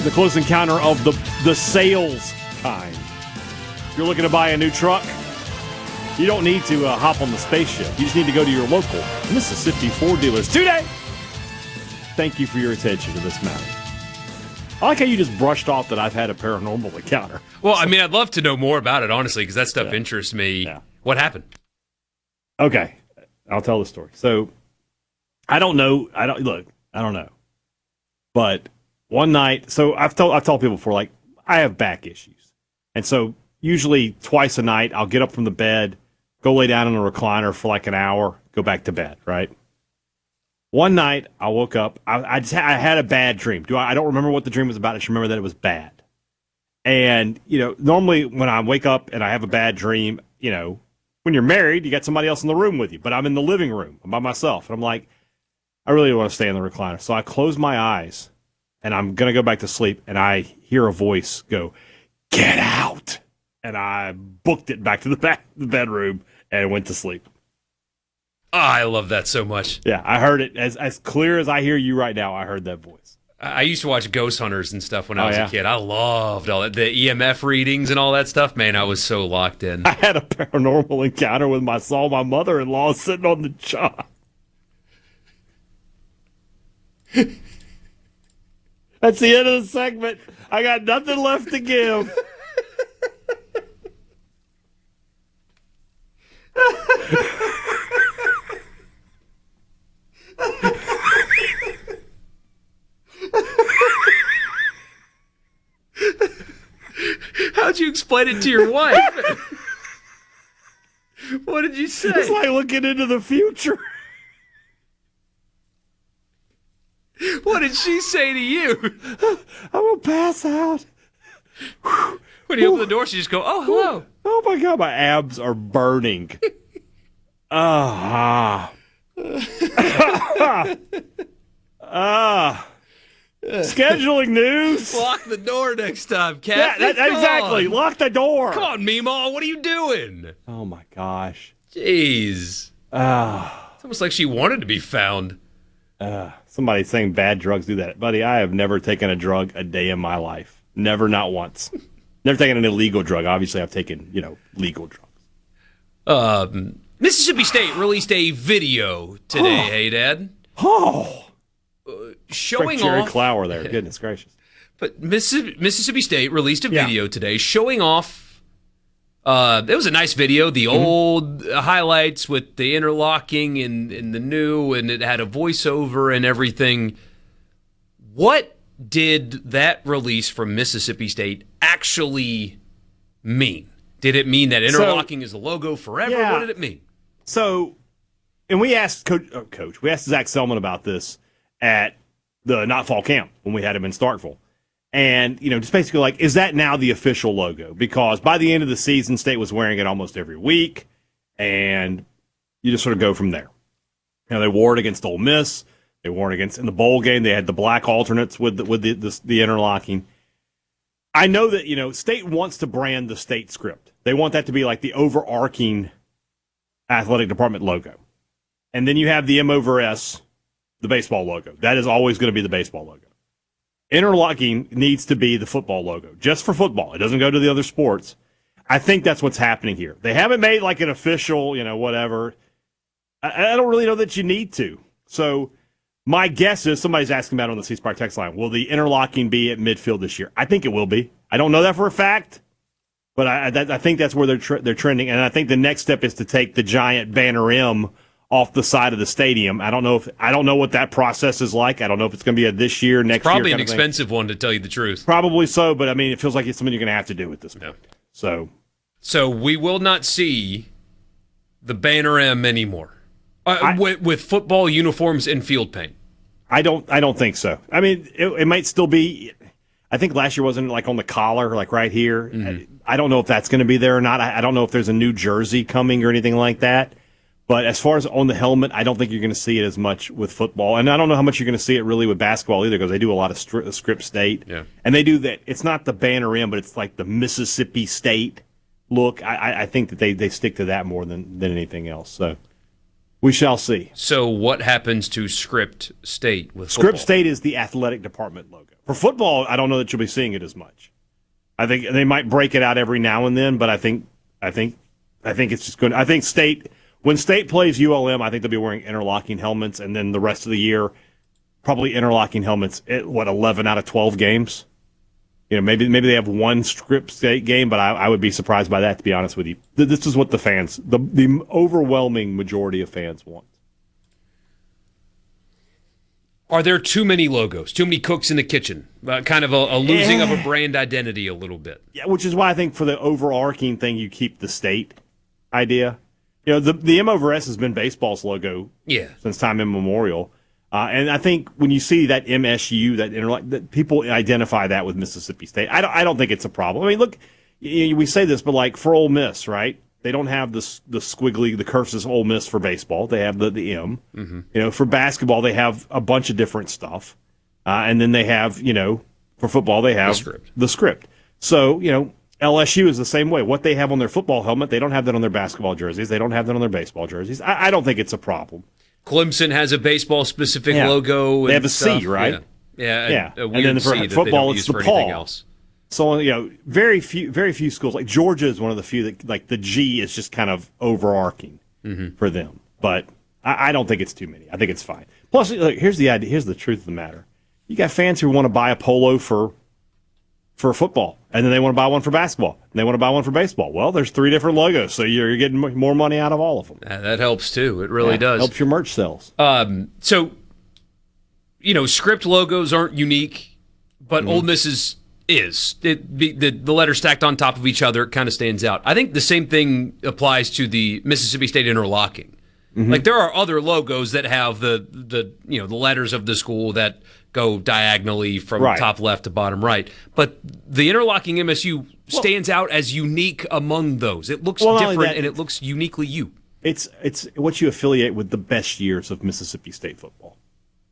The close encounter of the sales kind. If you're looking to buy a new truck, you don't need to hop on the spaceship. You just need to go to your local Mississippi Ford dealers today. Thank you for your attention to this matter. I like how you just brushed off that I've had a paranormal encounter. Well, I mean, I'd love to know more about it, honestly, because that stuff interests me. Yeah. What happened? Okay, I'll tell the story. So, I don't know. I don't know. But one night, so I've told people before, like, I have back issues. And so, usually twice a night, I'll get up from the bed, go lay down in a recliner for like an hour, go back to bed, right? One night, I woke up. I had a bad dream. I don't remember what the dream was about. I just remember that it was bad. And, normally when I wake up and I have a bad dream, when you're married, you got somebody else in the room with you. But I'm in the living room. I'm by myself. And I'm like, I really want to stay in the recliner. So I close my eyes, and I'm going to go back to sleep. And I hear a voice go, "Get out." And I booked it back to the bedroom and went to sleep. Oh, I love that so much. Yeah, I heard it as clear as I hear you right now. I heard that voice. I used to watch Ghost Hunters and stuff when I was a kid. I loved all that. The EMF readings and all that stuff. Man, I was so locked in. I had a paranormal encounter with saw my mother-in-law sitting on the job. That's the end of the segment. I got nothing left to give. How'd you explain it to your wife? What did you say? It's like looking into the future. What did she say to you? I'm going to pass out. When you open the door, she just go, "Oh, hello." Oh, my God. My abs are burning. Scheduling news. Lock the door next time, Cat. Yeah, exactly. Lock the door. Come on, Meemaw. What are you doing? Oh, my gosh. Jeez. It's almost like she wanted to be found. Somebody's saying bad drugs do that. Buddy, I have never taken a drug a day in my life. Never, not once. Never taken an illegal drug. Obviously, I've taken, legal drugs. Mississippi State released a video today, hey, Dad? Showing Jerry off. Clower there. Goodness gracious. But Mississippi State released a video today showing off. It was a nice video. The old highlights with the interlocking and the new, and it had a voiceover and everything. What did that release from Mississippi State actually mean? Did it mean that interlocking is the logo forever? Yeah. What did it mean? So, and we asked we asked Zach Selman about this at the Not Fall Camp when we had him in Starkville. And, just basically like, is that now the official logo? Because by the end of the season, State was wearing it almost every week, and you just sort of go from there. They wore it against Ole Miss. They wore it in the bowl game. They had the black alternates with the interlocking. I know that, State wants to brand the State script. They want that to be like the overarching athletic department logo. And then you have the M over S, the baseball logo. That is always going to be the baseball logo. Interlocking needs to be the football logo, just for football. It doesn't go to the other sports. I think that's what's happening here. They haven't made like an official, whatever. I don't really know that you need to. So my guess is somebody's asking about it on the C Spire text line. Will the interlocking be at midfield this year? I think it will be. I don't know that for a fact, but I think that's where they're trending. And I think the next step is to take the giant banner M off the side of the stadium. I don't know what that process is like. I don't know if it's going to be a this year, next year. Probably an expensive one, to tell you the truth. Probably so, but I mean, it feels like it's something you're going to have to do at this point. Yeah. So we will not see the banner M anymore with football uniforms and field paint. I don't think so. I mean, it might still be. I think last year wasn't like on the collar, like right here. Mm-hmm. I don't know if that's going to be there or not. I don't know if there's a new jersey coming or anything like that. But as far as on the helmet, I don't think you're going to see it as much with football. And I don't know how much you're going to see it really with basketball either, because they do a lot of script State. Yeah. And they do that. It's not the banner in, but it's like the Mississippi State look. I think that they stick to that more than anything else. So we shall see. So what happens to Script State with football? Script State is the athletic department logo. For football, I don't know that you'll be seeing it as much. I think they might break it out every now and then, but I think it's just going to – I think State – when State plays ULM, I think they'll be wearing interlocking helmets, and then the rest of the year, probably interlocking helmets at, 11 out of 12 games? Maybe they have one Script State game, but I would be surprised by that, to be honest with you. This is what the fans, the overwhelming majority of fans want. Are there too many logos, too many cooks in the kitchen? Kind of a losing of a brand identity a little bit. Yeah, which is why I think for the overarching thing, you keep the State idea. the M over S has been baseball's logo since time immemorial. And I think when you see that MSU, that people identify that with Mississippi State. I don't think it's a problem. I mean, look, we say this, but like for Ole Miss, right? They don't have the squiggly, the cursive Ole Miss for baseball. They have the M. Mm-hmm. For basketball, they have a bunch of different stuff. And then they have, for football, they have the script. So, LSU is the same way. What they have on their football helmet, they don't have that on their basketball jerseys. They don't have that on their baseball jerseys. I don't think it's a problem. Clemson has a baseball-specific logo. They have a stuff. C, right? Yeah. And then for football, it's the paw. So, very few schools. Like Georgia is one of the few that, like, the G is just kind of overarching for them. But I don't think it's too many. I think it's fine. Plus, look, here's the idea. Here's the truth of the matter. You got fans who want to buy a polo for football, and then they want to buy one for basketball, and they want to buy one for baseball. Well, there's 3 different logos, so you're getting more money out of all of them. That helps, too. It really does. Helps your merch sales. So, script logos aren't unique, but Ole Miss's is. The letters stacked on top of each other, it kind of stands out. I think the same thing applies to the Mississippi State interlocking. Mm-hmm. Like, there are other logos that have the letters of the school that go diagonally from top left to bottom right. But the interlocking MSU stands out as unique among those. It looks different, and it looks uniquely you. It's what you affiliate with the best years of Mississippi State football.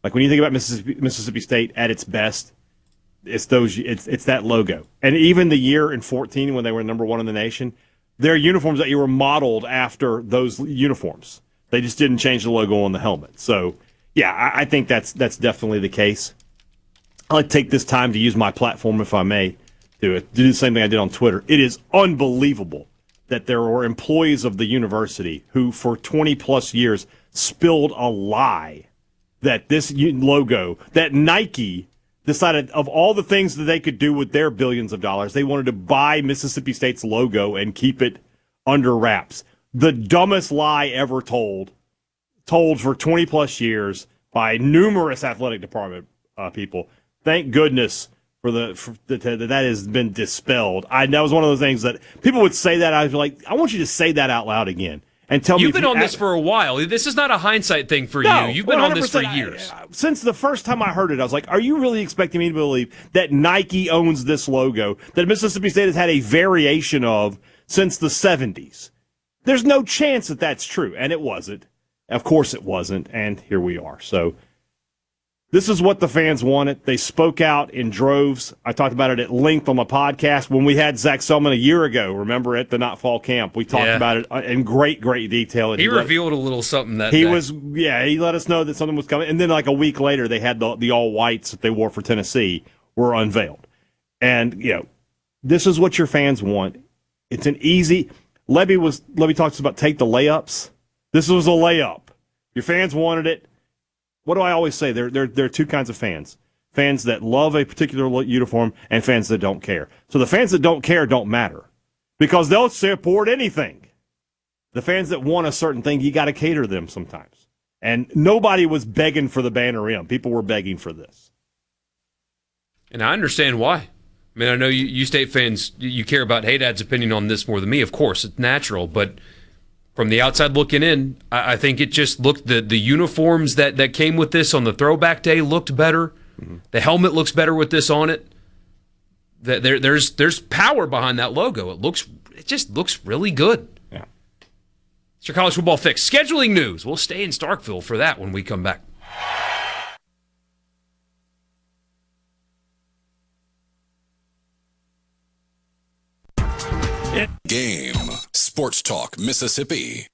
Like when you think about Mississippi State at its best, it's that logo. And even the year in 2014 when they were number 1 in the nation, their uniforms that you were modeled after those uniforms. They just didn't change the logo on the helmet. So, yeah, I think that's definitely the case. I'd like to take this time to use my platform, if I may, to do the same thing I did on Twitter. It is unbelievable that there were employees of the university who, for 20-plus years, spilled a lie that this logo, that Nike decided of all the things that they could do with their billions of dollars, they wanted to buy Mississippi State's logo and keep it under wraps. The dumbest lie ever told for 20-plus years by numerous athletic department people. Thank goodness that has been dispelled. That was one of those things that people would say that. I was like, I want you to say that out loud again and tell me. You've been on this for a while. This is not a hindsight thing for you. You've been on this for years. Since the first time I heard it, I was like, are you really expecting me to believe that Nike owns this logo that Mississippi State has had a variation of since the 70s? There's no chance that that's true, and it wasn't. Of course it wasn't, and here we are. So this is what the fans wanted. They spoke out in droves. I talked about it at length on my podcast when we had Zach Selman a year ago. Remember at the Not Fall Camp? We talked about it in great detail. And he revealed a little something that day. He let us know that something was coming. And then like a week later, they had the all-whites that they wore for Tennessee were unveiled. And, this is what your fans want. It's an easy... Levy talks about take the layups. This was a layup. Your fans wanted it. What do I always say? There are 2 kinds of fans. Fans that love a particular uniform and fans that don't care. So the fans that don't care don't matter because they'll support anything. The fans that want a certain thing, you got to cater to them sometimes. And nobody was begging for the banner M. People were begging for this. And I understand why. I mean, I know you State fans, you care about Hadad's opinion on this more than me. Of course, it's natural. But from the outside looking in, I think it just looked, the uniforms that came with this on the throwback day looked better. Mm-hmm. The helmet looks better with this on it. There's power behind that logo. It just looks really good. Yeah. It's your college football fix. Scheduling news. We'll stay in Starkville for that when we come back. Game. Sports Talk, Mississippi.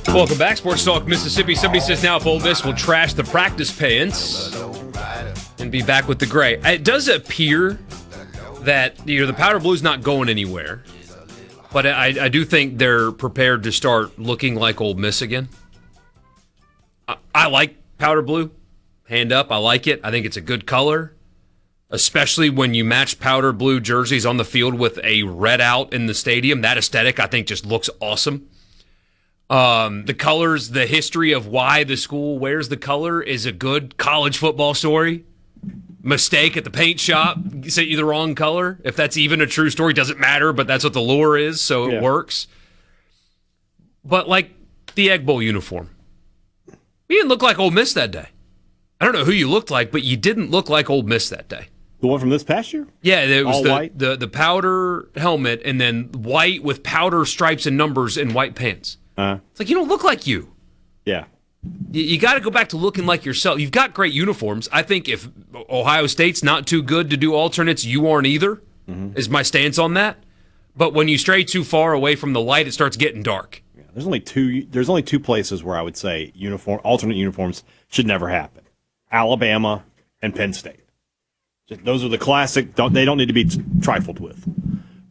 Welcome back, Sports Talk Mississippi. Somebody says now if Ole Miss will trash the practice pants and be back with the gray. It does appear that the powder blue's not going anywhere, but I do think they're prepared to start looking like Ole Miss again. I like powder blue, hand up. I like it. I think it's a good color, especially when you match powder blue jerseys on the field with a red out in the stadium. That aesthetic I think just looks awesome. The colors, the history of why the school wears the color is a good college football story. Mistake at the paint shop sent you the wrong color. If that's even a true story, doesn't matter, but that's what the lure is, so it works. But like the Egg Bowl uniform, you didn't look like Ole Miss that day. I don't know who you looked like, but you didn't look like Ole Miss that day. The one from this past year? Yeah, it was white? the powder helmet and then white with powder stripes and numbers and white pants. It's like, you don't look like you. Yeah. You got to go back to looking like yourself. You've got great uniforms. I think if Ohio State's not too good to do alternates, you aren't either, is my stance on that. But when you stray too far away from the light, it starts getting dark. Yeah, there's only two places where I would say alternate uniforms should never happen. Alabama and Penn State. Those are the classic. They don't need to be trifled with.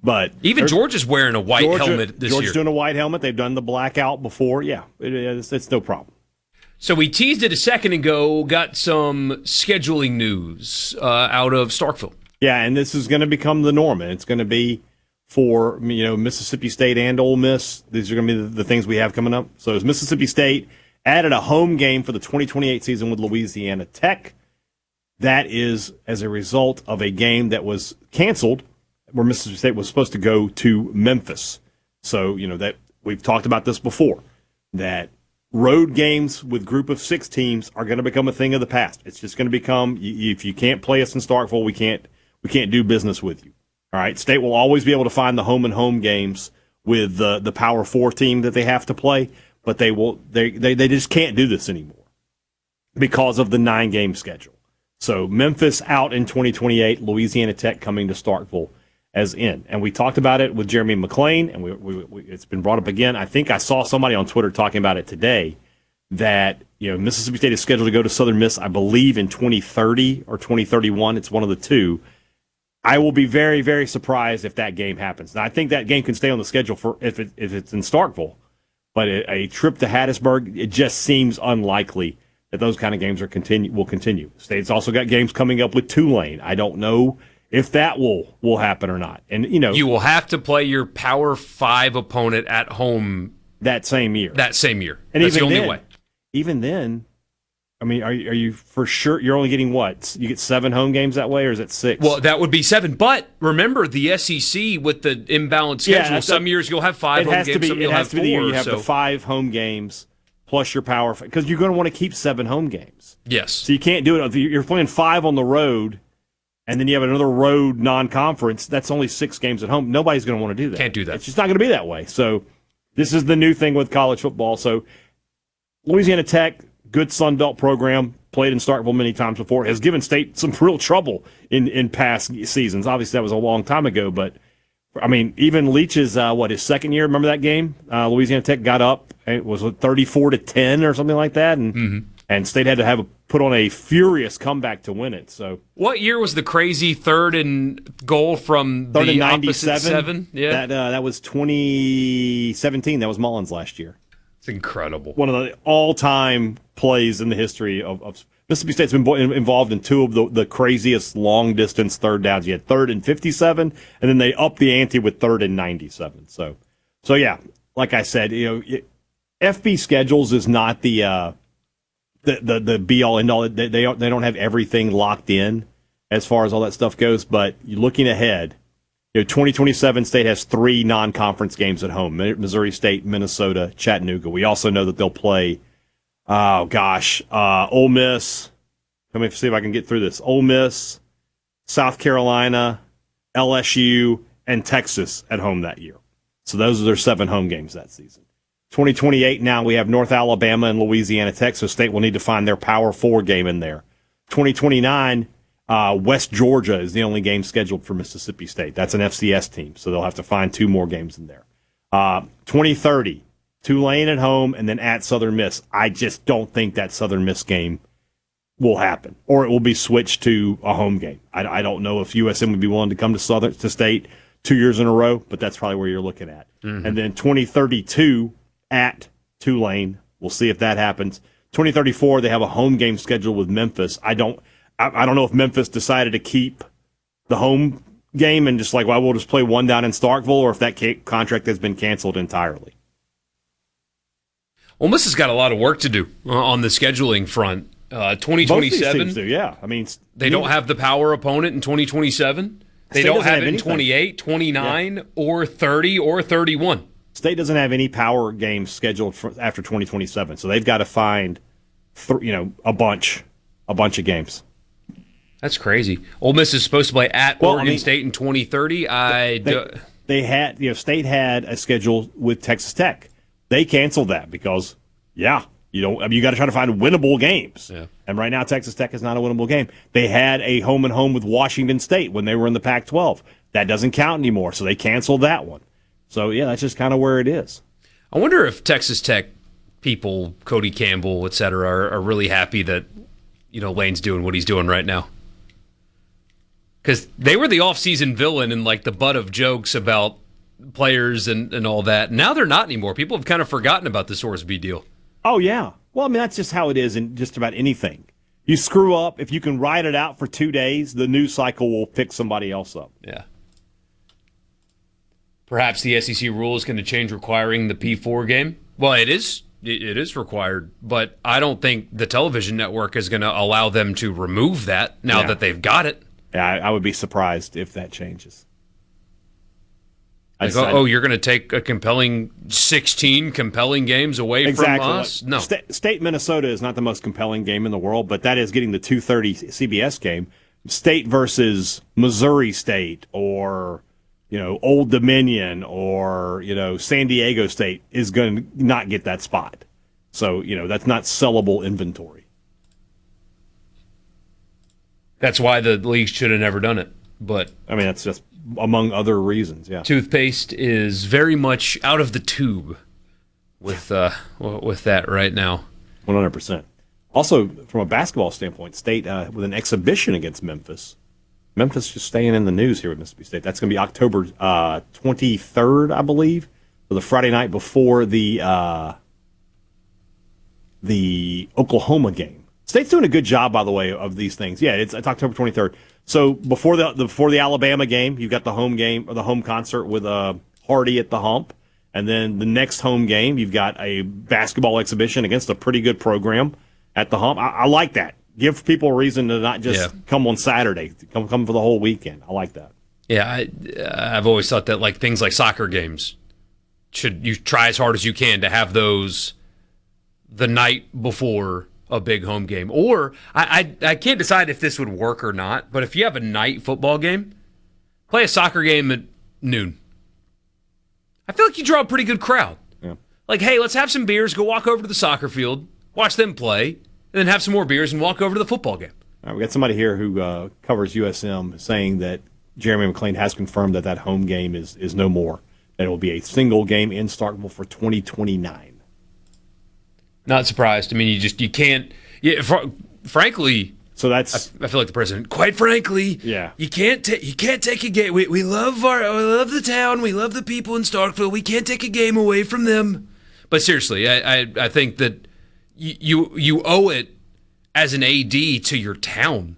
But even Georgia's wearing a white helmet this year. Georgia's doing a white helmet. They've done the blackout before. Yeah, it's no problem. So we teased it a second ago, got some scheduling news out of Starkville. Yeah, and this is going to become the norm. And it's going to be for Mississippi State and Ole Miss. These are going to be the things we have coming up. So as Mississippi State added a home game for the 2028 season with Louisiana Tech. That is as a result of a game that was canceled where Mississippi State was supposed to go to Memphis. So, that we've talked about this before, that road games with group of 6 teams are going to become a thing of the past. It's just going to become, if you can't play us in Starkville, we can't do business with you. All right, State will always be able to find the home and home games with the Power 4 team that they have to play, but they just can't do this anymore because of the 9-game schedule. So Memphis out in 2028, Louisiana Tech coming to Starkville as in. And we talked about it with Jeremy McClain, and it's been brought up again. I think I saw somebody on Twitter talking about it today that Mississippi State is scheduled to go to Southern Miss, I believe, in 2030 or 2031. It's one of the two. I will be very, very surprised if that game happens. Now, I think that game can stay on the schedule for if it's in Starkville, but a trip to Hattiesburg, it just seems unlikely that those kind of games will continue. State's also got games coming up with Tulane. I don't know if that will happen or not. And you will have to play your Power 5 opponent at home that same year. And that's the only way. Even then, I mean, are you for sure you're only getting what? You get 7 home games that way, or is it 6? Well, that would be 7. But remember, the SEC with the imbalanced schedule, some years you'll have 5 home games, some you'll have 4. You have the 5 home games plus your Power 5, because you're going to want to keep 7 home games. Yes. So you can't do it. If you're playing 5 on the road, and then you have another road non-conference, that's only 6 games at home. Nobody's going to want to do that. Can't do that. It's just not going to be that way. So this is the new thing with college football. So Louisiana Tech, good Sun Belt program, played in Starkville many times before, has given State some real trouble in past seasons. Obviously, that was a long time ago, but I mean, even Leach's his second year. Remember that game? Louisiana Tech got up. It was 34-10 or something like that, and State had to put on a furious comeback to win it. So, what year was the crazy 3rd and goal from the 97? 7? Yeah, that was 2017. That was Mullins last year. It's incredible. One of the all-time plays in the history of Mississippi State's been involved in 2 of the craziest long-distance third downs. You had 3rd and 57, and then they upped the ante with 3rd and 97. So yeah, like I said, FB schedules is not the be-all, end-all. They don't have everything locked in as far as all that stuff goes, but you're looking ahead. 2027 State has 3 non-conference games at home: Missouri State, Minnesota, Chattanooga. We also know that they'll play, Ole Miss. Let me see if I can get through this. Ole Miss, South Carolina, LSU, and Texas at home that year. So those are their 7 home games that season. 2028 now we have North Alabama and Louisiana Tech, so State will need to find their Power 4 game in there. 2029, West Georgia is the only game scheduled for Mississippi State. That's an FCS team, so they'll have to find 2 more games in there. 2030, Tulane at home and then at Southern Miss. I just don't think that Southern Miss game will happen, or it will be switched to a home game. I don't know if USM would be willing to come to State 2 years in a row, but that's probably where you're looking at. And then 2032 at Tulane. We'll see if that happens. 2034, they have a home game scheduled with Memphis. I don't know if Memphis decided to keep the home game and just we'll just play one down in Starkville, or if that contract has been canceled entirely. Ole Miss has got a lot of work to do on the scheduling front. 2027, yeah. I mean, they don't have the power opponent in 2027. They don't have it in 28, 29, or 30, or 31. State doesn't have any power games scheduled after 2027, so they've got to find, a bunch of games. That's crazy. Ole Miss is supposed to play at Oregon State in 2030. They had, State had a schedule with Texas Tech. They canceled that because, you got to try to find winnable games. Yeah. And right now, Texas Tech is not a winnable game. They had a home and home with Washington State when they were in the Pac-12. That doesn't count anymore, so they canceled that one. So, that's just kind of where it is. I wonder if Texas Tech people, Cody Campbell, et cetera, are really happy that, Lane's doing what he's doing right now. Because they were the offseason villain and, the butt of jokes about players and all that. Now they're not anymore. People have kind of forgotten about the Sorsby deal. Oh, yeah. Well, that's just how it is in just about anything. You screw up, if you can ride it out for 2 days, the news cycle will pick somebody else up. Yeah. Perhaps the SEC rule is going to change requiring the P4 game. Well, it is required, but I don't think the television network is going to allow them to remove that now that they've got it. Yeah, I would be surprised if that changes. You're going to take a compelling 16 compelling games away from us? No. State Minnesota is not the most compelling game in the world, but that is getting the 2:30 CBS game. State versus Missouri State or Old Dominion or San Diego State is going to not get that spot. So, that's not sellable inventory. That's why the league should have never done it. But that's just among other reasons, yeah. Toothpaste is very much out of the tube with that right now. 100%. Also, from a basketball standpoint, State with an exhibition against Memphis. Memphis just staying in the news here with Mississippi State. That's going to be October 23rd, I believe, for the Friday night before the Oklahoma game. State's doing a good job, by the way, of these things. Yeah, it's October 23rd. So before the Alabama game, you've got the home game or the home concert with Hardy at the Hump, and then the next home game, you've got a basketball exhibition against a pretty good program at the Hump. I like that. Give people a reason to not just come on Saturday, come for the whole weekend. I like that. Yeah, I've always thought that things like soccer games, should you try as hard as you can to have those the night before a big home game. Or I can't decide if this would work or not, but if you have a night football game, play a soccer game at noon. I feel like you draw a pretty good crowd. Yeah. Hey, let's have some beers, go walk over to the soccer field, watch them play, and then have some more beers and walk over to the football game. All right, we got somebody here who covers USM saying that Jeremy McClain has confirmed that home game is no more. That it will be a single game in Starkville for 2029. Not surprised. You can't. Yeah, frankly. So that's. I feel like the president. Quite frankly, you can't take a game. We love the town. We love the people in Starkville. We can't take a game away from them. But seriously, I think that you owe it as an AD to your town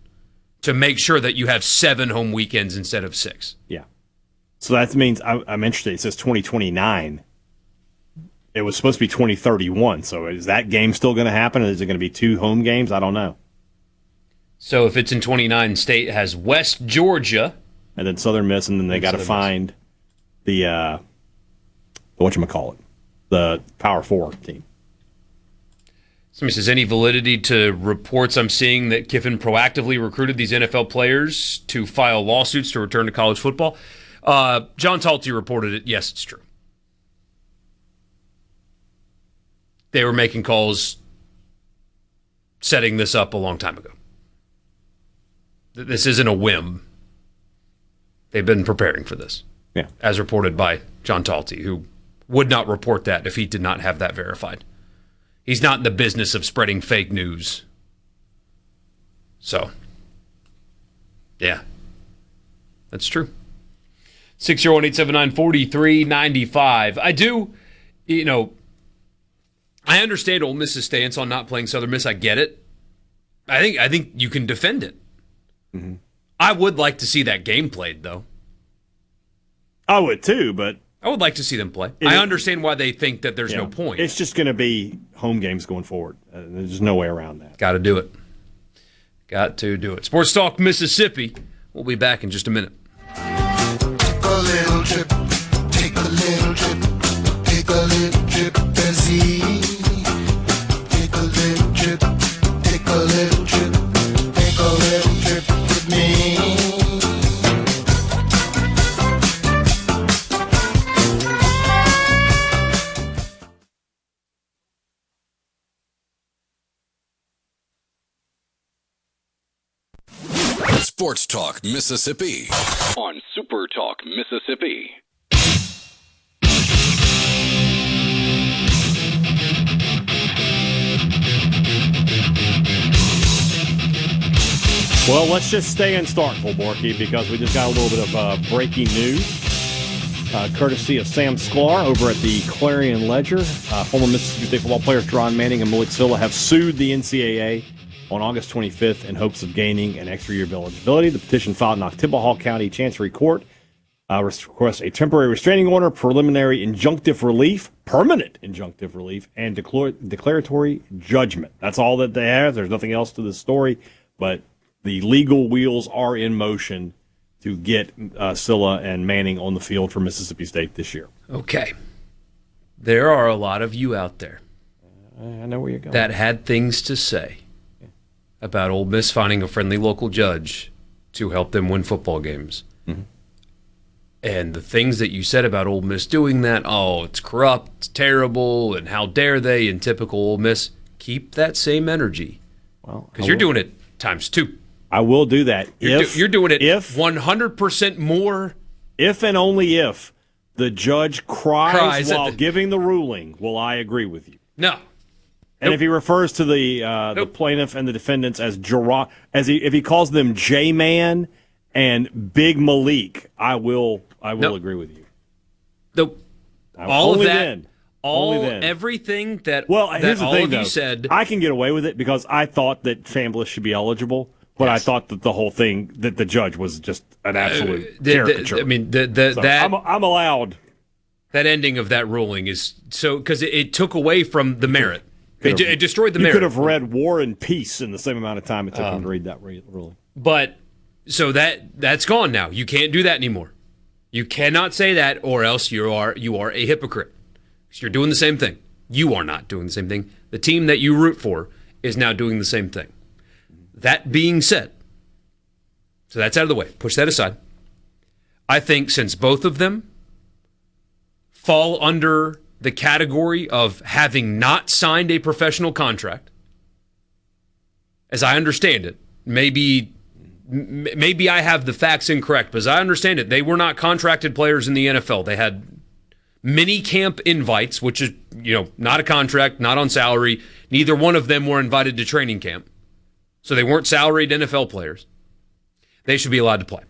to make sure that you have 7 home weekends instead of 6. Yeah. So that means I'm interested. It says 2029. It was supposed to be 2031. So is that game still going to happen? Or is it going to be 2 home games? I don't know. So if it's in 29, State has West Georgia. And then Southern Miss, and then they got to find the whatchamacallit, the Power 4 team. Somebody says, any validity to reports I'm seeing that Kiffin proactively recruited these NFL players to file lawsuits to return to college football? John Talty reported it. Yes, it's true. They were making calls setting this up a long time ago. This isn't a whim. They've been preparing for this. Yeah. As reported by John Talty, who would not report that if he did not have that verified. He's not in the business of spreading fake news. So, yeah. That's true. 601-879-4395. I do, I understand Ole Miss's stance on not playing Southern Miss. I get it. I think you can defend it. Mm-hmm. I would like to see that game played, though. I would too, but I would like to see them play. I understand why they think that there's no point. It's just going to be home games going forward. There's no way around that. Got to do it. Got to do it. Sports Talk Mississippi. We'll be back in just a minute. Take a little trip, take a little trip, take a little trip and see. Take a little trip, take a little trip, take a little trip with me. Sports Talk Mississippi on SuperTalk Mississippi. Well, let's just stay in Starkville, Borkey, because we just got a little bit of breaking news. Courtesy of Sam Sklar over at the Clarion Ledger. Former Mississippi State football players Jerron Manning and Malik Silla have sued the NCAA on August 25th in hopes of gaining an extra year of eligibility. The petition filed in Oktibbeha County Chancery Court requests a temporary restraining order, preliminary injunctive relief, permanent injunctive relief, and declaratory judgment. That's all that they have. There's nothing else to this story, but the legal wheels are in motion to get Silla and Manning on the field for Mississippi State this year. Okay. There are a lot of you out there I know where you're going. that had things to say about Ole Miss finding a friendly local judge to help them win football games. Mm-hmm. And the things that you said about Ole Miss doing that, it's corrupt, it's terrible, and how dare they, in typical Ole Miss, keep that same energy. Well, because you're doing it times two. I will do that. You're doing it 100% more. If and only if the judge cries while giving the ruling, will I agree with you? No. And if he refers to the plaintiff and the defendants as if he calls them J-Man and Big Malik, I will agree with you. Everything that here's the all thing, of you though. said, I can get away with it because I thought that Chambliss should be eligible, but I thought that the whole thing that the judge was just an absolute caricature. I'm allowed. That ending of that ruling is so because it took away from the merit. It destroyed the merit. You could have read War and Peace in the same amount of time it took him to read that ruling. But so that's gone now. You can't do that anymore. You cannot say that, or else you are a hypocrite. So you're doing the same thing. You are not doing the same thing. The team that you root for is now doing the same thing. That being said, so that's out of the way. Push that aside. I think since both of them fall under the category of having not signed a professional contract, as I understand it, maybe I have the facts incorrect, but as I understand it, they were not contracted players in the NFL. They had mini camp invites, which is, not a contract, not on salary. Neither one of them were invited to training camp. So they weren't salaried NFL players. They should be allowed to play.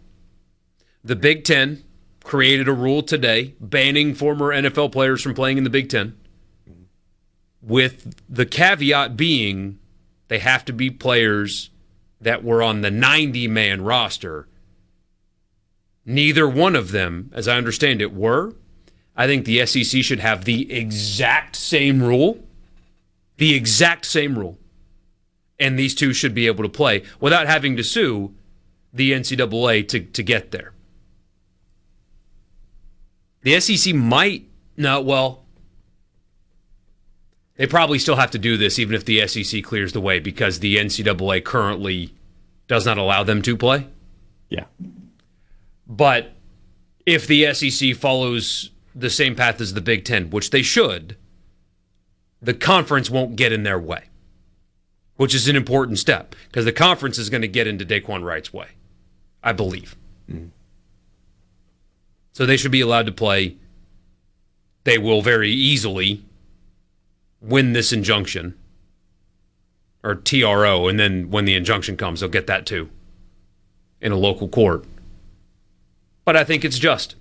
The Big Ten created a rule today banning former NFL players from playing in the Big Ten, with the caveat being they have to be players that were on the 90-man roster. Neither one of them, as I understand it, were. I think the SEC should have the exact same rule. The exact same rule. And these two should be able to play without having to sue the NCAA to get there. The SEC might not, they probably still have to do this even if the SEC clears the way because the NCAA currently does not allow them to play. Yeah. But if the SEC follows the same path as the Big Ten, which they should, the conference won't get in their way, which is an important step because the conference is going to get into Daquan Wright's way, I believe. Mm-hmm. So they should be allowed to play. They will very easily win this injunction or TRO, and then when the injunction comes, they'll get that too in a local court. But I think it's just.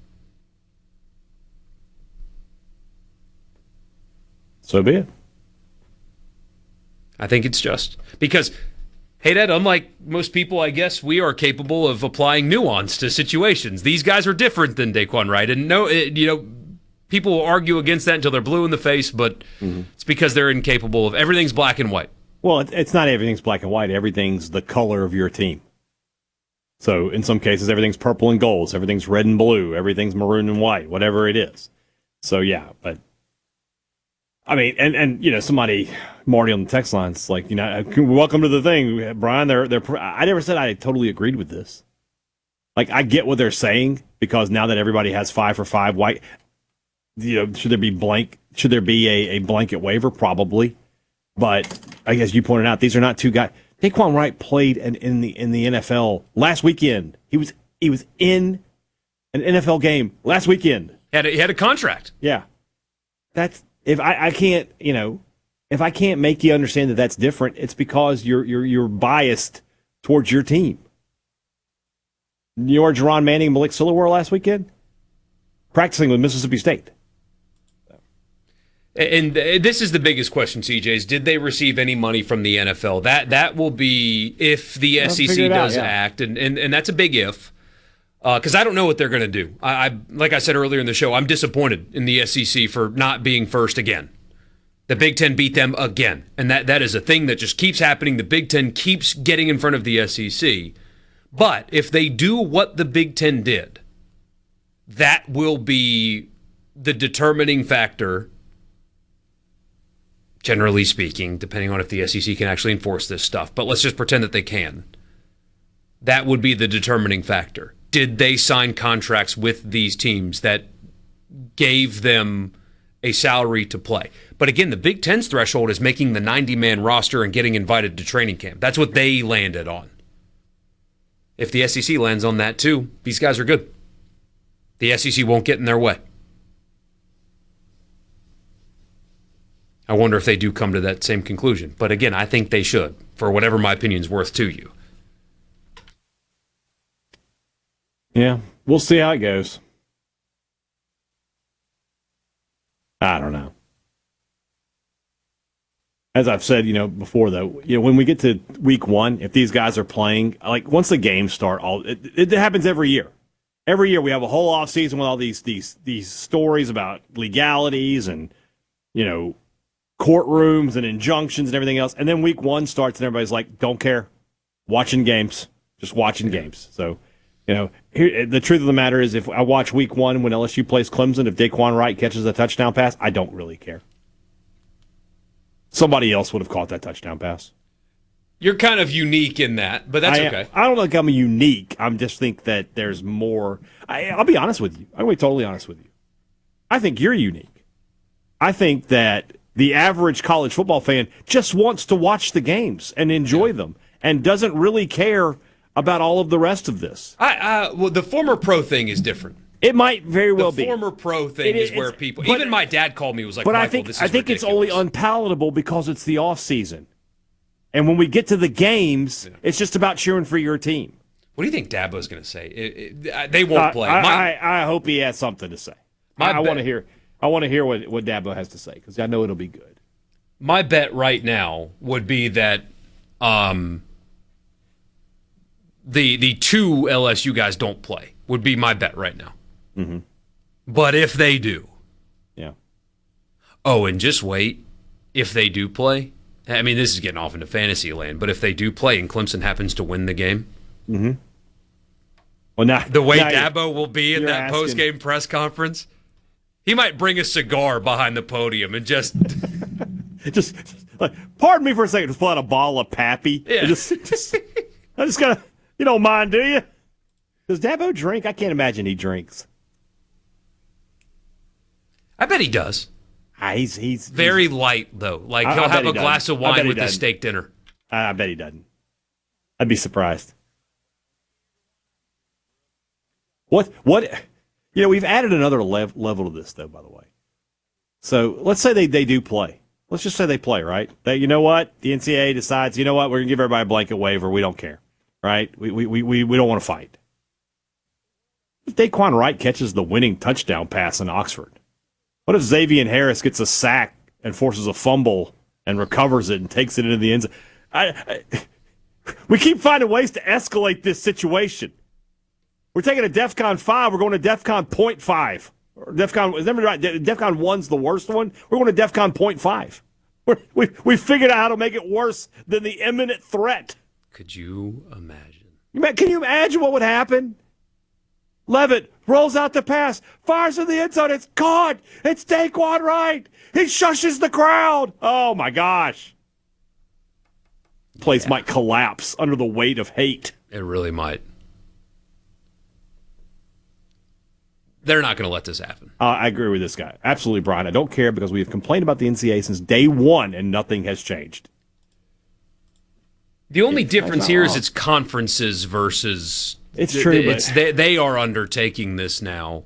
So be it. I think it's just. Because, hey, Dad, unlike most people, I guess, we are capable of applying nuance to situations. These guys are different than Daquan Wright. And people will argue against that until they're blue in the face, but it's because they're incapable of everything's black and white. Well, it's not everything's black and white. Everything's the color of your team. So in some cases, everything's purple and gold. Everything's red and blue. Everything's maroon and white, whatever it is. So, yeah, but I mean, and somebody, Marty on the text line's like, welcome to the thing, Brian. I never said I totally agreed with this. Like, I get what they're saying because now that everybody has 5 for 5 white, should there be a blanket waiver? Probably. But I guess you pointed out these are not two guys. Daquan Wright played in the NFL last weekend. He was in an NFL game last weekend. He had a contract. Yeah. That's if I can't make you understand that that's different, it's because you're biased towards your team. You know where Jerron Manning and Malik Silla were last weekend? Practicing with Mississippi State. And this is the biggest question, CJ, did they receive any money from the NFL? That will be if the SEC does act, and that's a big if, because I don't know what they're going to do. I like I said earlier in the show, I'm disappointed in the SEC for not being first again. The Big Ten beat them again, and that is a thing that just keeps happening. The Big Ten keeps getting in front of the SEC. But if they do what the Big Ten did, that will be the determining factor, generally speaking, depending on if the SEC can actually enforce this stuff. But let's just pretend that they can. That would be the determining factor. Did they sign contracts with these teams that gave them a salary to play? But again, the Big Ten's threshold is making the 90-man roster and getting invited to training camp. That's what they landed on. If the SEC lands on that too, these guys are good. The SEC won't get in their way. I wonder if they do come to that same conclusion. But again, I think they should, for whatever my opinion's worth to you. Yeah, we'll see how it goes. I don't know. As I've said, before though, when we get to week 1, if these guys are playing, like once the games start, it happens every year. Every year we have a whole off season with all these stories about legalities and courtrooms and injunctions and everything else, and then week 1 starts and everybody's like, don't care, watching games, just watching games. So, here, the truth of the matter is, if I watch week 1 when LSU plays Clemson, if Daquan Wright catches a touchdown pass, I don't really care. Somebody else would have caught that touchdown pass. You're kind of unique in that, but that's okay. I don't think I'm unique. I just think that there's more. I'll be honest with you. I'll be totally honest with you. I think you're unique. I think that the average college football fan just wants to watch the games and enjoy them and doesn't really care about all of the rest of this. Well, the former pro thing is different. It might very well be. The former pro thing is where people, even my dad called me, was like, but Michael, I think this is ridiculous. It's only unpalatable because it's the off season. And when we get to the games, it's just about cheering for your team. What do you think Dabo's going to say? They won't play. I hope he has something to say. I want to hear what Dabo has to say because I know it'll be good. My bet right now would be that the 2 LSU guys don't play. Would be my bet right now. Mm-hmm. But if they do, yeah. Oh, and just wait. If they do play, I mean, this is getting off into fantasy land. But if they do play and Clemson happens to win the game, well, now the way Dabo will be in that post-game press conference, he might bring a cigar behind the podium and just like, pardon me for a second, just pull out a bottle of Pappy. Yeah. I just gotta, you don't mind, do you? Does Dabo drink? I can't imagine he drinks. I bet he does. He's very light, though. Like, he'll have a glass of wine with his steak dinner. I bet he doesn't. I'd be surprised. What? We've added another level to this, though, by the way. So let's say they do play. Let's just say they play, right? You know what? The NCAA decides, you know what? We're going to give everybody a blanket waiver. We don't care, right? We don't want to fight. If Daquan Wright catches the winning touchdown pass in Oxford, what if Xavier Harris gets a sack and forces a fumble and recovers it and takes it into the end zone? We keep finding ways to escalate this situation. We're taking a DEFCON 5. We're going to DEFCON 0.5. DEFCON, is that right? DEFCON 1's the worst one. We're going to DEFCON 0.5. We figured out how to make it worse than the imminent threat. Could you imagine? Can you imagine what would happen? Levitt rolls out the pass, fires in the end zone. It's caught. It's Daquan Wright. He shushes the crowd. Oh, my gosh. Place might collapse under the weight of hate. It really might. They're not going to let this happen. I agree with this guy. Absolutely, Brian. I don't care because we have complained about the NCAA since day one, and nothing has changed. The only difference here is it's conferences versus... It's true, they are undertaking this now.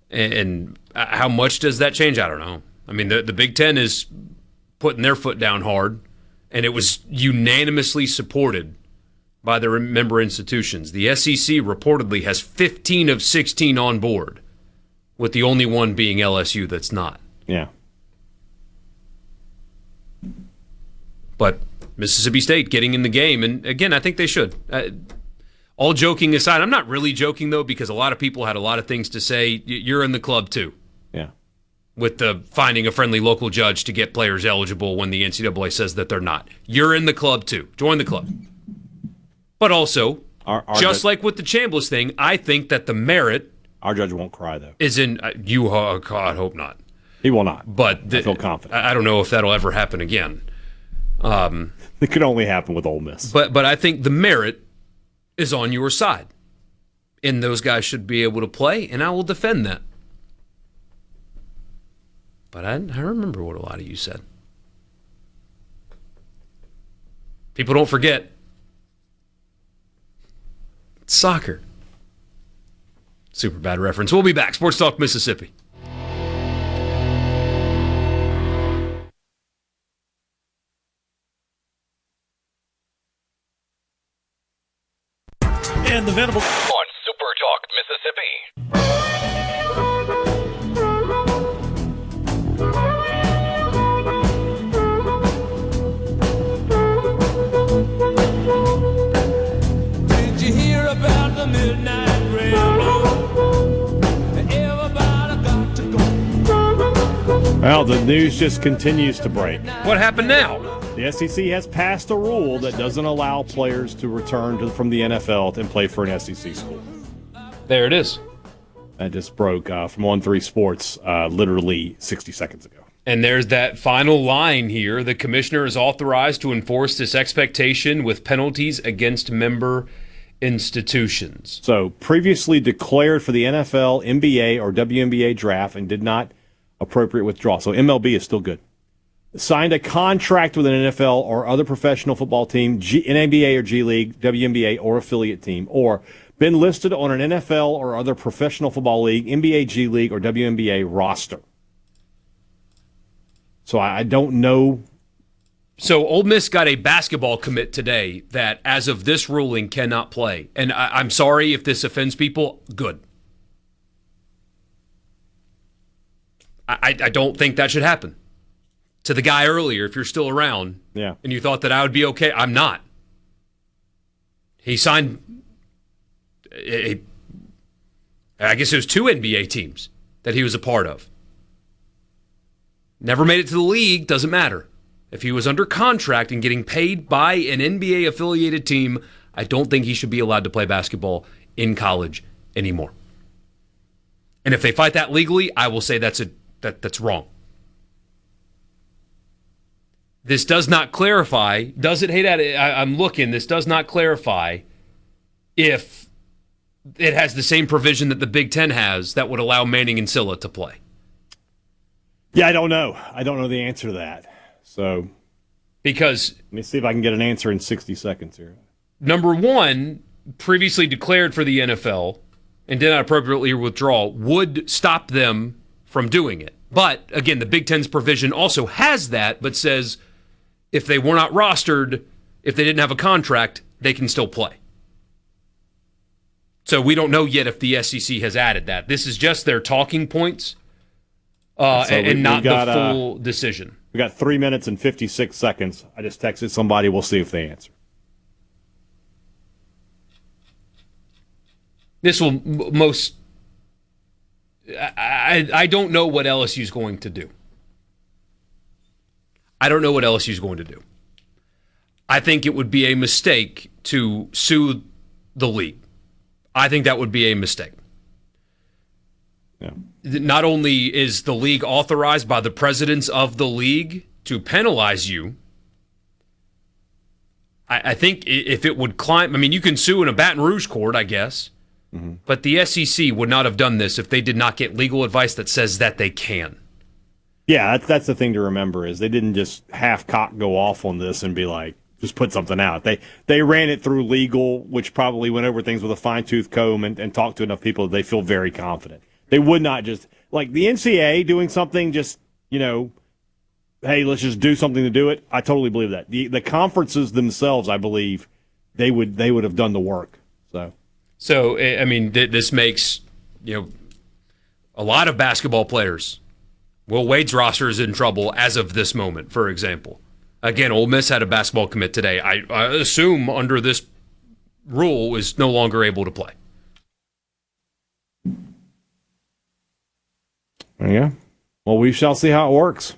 And how much does that change? I don't know. I mean, the Big Ten is putting their foot down hard, and it was unanimously supported by the member institutions. The SEC reportedly has 15 of 16 on board, with the only one being LSU that's not. Yeah. But Mississippi State getting in the game, and again, I think they should. All joking aside, I'm not really joking, though, because a lot of people had a lot of things to say. You're in the club, too. Yeah. With the finding a friendly local judge to get players eligible when the NCAA says that they're not. You're in the club, too. Join the club. But also, just like with the Chambliss thing, I think that the merit... Our judge won't cry, though. ...is in... God, hope not. He will not. But I feel confident. I don't know if that'll ever happen again. It could only happen with Ole Miss. But I think the merit is on your side. And those guys should be able to play, and I will defend that. But I remember what a lot of you said. People don't forget. It's soccer. Super bad reference. We'll be back. Sports Talk Mississippi. And the Venable on SuperTalk Mississippi. Did you hear about the midnight railroad? Everybody got to go. Well, the news just continues to break. What happened now? The SEC has passed a rule that doesn't allow players to return from the NFL and play for an SEC school. There it is. That just broke from On3 Sports literally 60 seconds ago. And there's that final line here. The commissioner is authorized to enforce this expectation with penalties against member institutions. So previously declared for the NFL, NBA, or WNBA draft and did not appropriate withdraw. So MLB is still good. Signed a contract with an NFL or other professional football team, NBA or G League, WNBA, or affiliate team, or been listed on an NFL or other professional football league, NBA, G League, or WNBA roster. So I don't know. So Ole Miss got a basketball commit today that, as of this ruling, cannot play. And I'm sorry if this offends people. Good. I don't think that should happen. To the guy earlier, if you're still around, yeah, and you thought that I would be okay, I'm not. He signed, I guess it was 2 NBA teams that he was a part of. Never made it to the league, doesn't matter. If he was under contract and getting paid by an NBA-affiliated team, I don't think he should be allowed to play basketball in college anymore. And if they fight that legally, I will say that's wrong. This does not clarify, does it, Hadad? I'm looking, this does not clarify if it has the same provision that the Big Ten has that would allow Manning and Silla to play. Yeah, I don't know. I don't know the answer to that. So, because let me see if I can get an answer in 60 seconds here. Number one, previously declared for the NFL and did not appropriately withdraw, would stop them from doing it. But, again, the Big Ten's provision also has that, but says if they were not rostered, if they didn't have a contract, they can still play. So we don't know yet if the SEC has added that. This is just their talking points and not the full decision. We got 3 minutes and 56 seconds. I just texted somebody. We'll see if they answer. I don't know what LSU is going to do. I don't know what LSU is going to do. I think it would be a mistake to sue the league. I think that would be a mistake. Yeah. Not only is the league authorized by the presidents of the league to penalize you, I think if it would climb, I mean, you can sue in a Baton Rouge court, I guess, but the SEC would not have done this if they did not get legal advice that says that they can. Yeah, that's the thing to remember is they didn't just half-cock go off on this and be like, just put something out. They ran it through legal, which probably went over things with a fine-tooth comb and talked to enough people that they feel very confident. They would not just, like the NCAA doing something just, hey, let's just do something to do it. I totally believe that. The conferences themselves, I believe, they would have done the work. So I mean, this makes, a lot of basketball players. Will Wade's roster is in trouble as of this moment, for example. Again, Ole Miss had a basketball commit today. I assume under this rule is no longer able to play. Yeah. Well, we shall see how it works.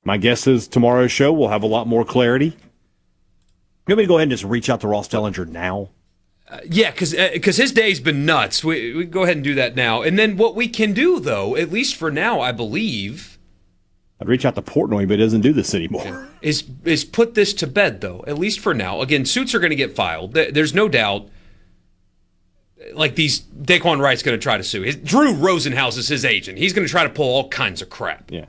My guess is tomorrow's show will have a lot more clarity. You want me to go ahead and just reach out to Ross Dellinger now? Yeah, because his day's been nuts. We go ahead and do that now. And then what we can do, though, at least for now, I believe... I'd reach out to Portnoy, but it doesn't do this anymore. Is put this to bed, though, at least for now. Again, suits are going to get filed. There's no doubt. Like Daquan Wright's going to try to sue. Drew Rosenhaus is his agent. He's going to try to pull all kinds of crap. Yeah.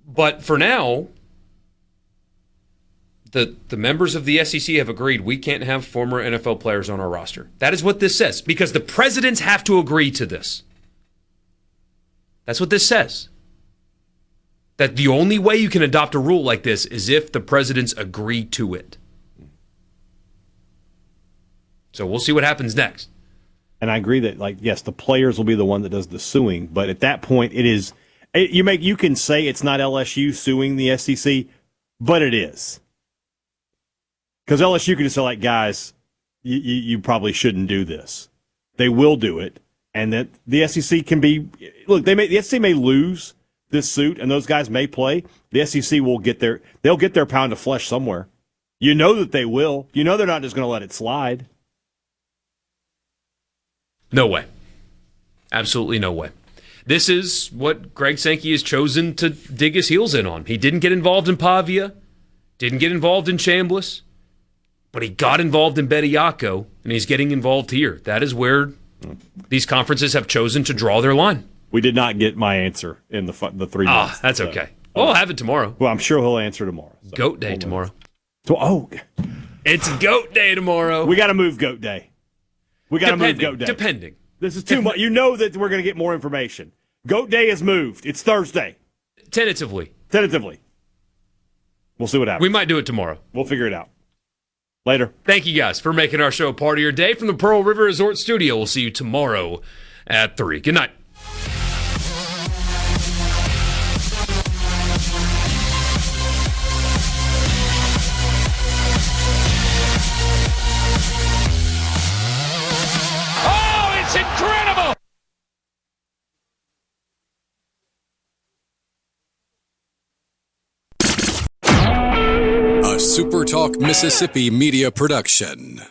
But for now, the members of the SEC have agreed we can't have former NFL players on our roster. That is what this says, because the presidents have to agree to this. That's what this says. That the only way you can adopt a rule like this is if the presidents agree to it. So we'll see what happens next. And I agree that, yes, the players will be the one that does the suing, but at that point, it is you can say it's not LSU suing the SEC, but it is. Because LSU can just say, guys, you probably shouldn't do this. They will do it, and that the SEC can be look. The SEC may lose this suit, and those guys may play. The SEC will they'll get their pound of flesh somewhere. You know that they will. You know they're not just going to let it slide. No way. Absolutely no way. This is what Greg Sankey has chosen to dig his heels in on. He didn't get involved in Pavia, didn't get involved in Chambliss, but he got involved in Bediako, and he's getting involved here. That is where these conferences have chosen to draw their line. We did not get my answer in the 3 months. That's okay. We'll have it tomorrow. Well, I'm sure he'll answer tomorrow. So. Goat Day tomorrow. It's Goat Day tomorrow. We got to move Goat Day. We got to move Goat Day. Depending. This is too much. You know that we're going to get more information. Goat Day is moved. It's Thursday. Tentatively. We'll see what happens. We might do it tomorrow. We'll figure it out. Later. Thank you guys for making our show part of your day from the Pearl River Resort Studio. We'll see you tomorrow at 3. Good night. Oh, it's incredible! A SuperTalk Mississippi media production.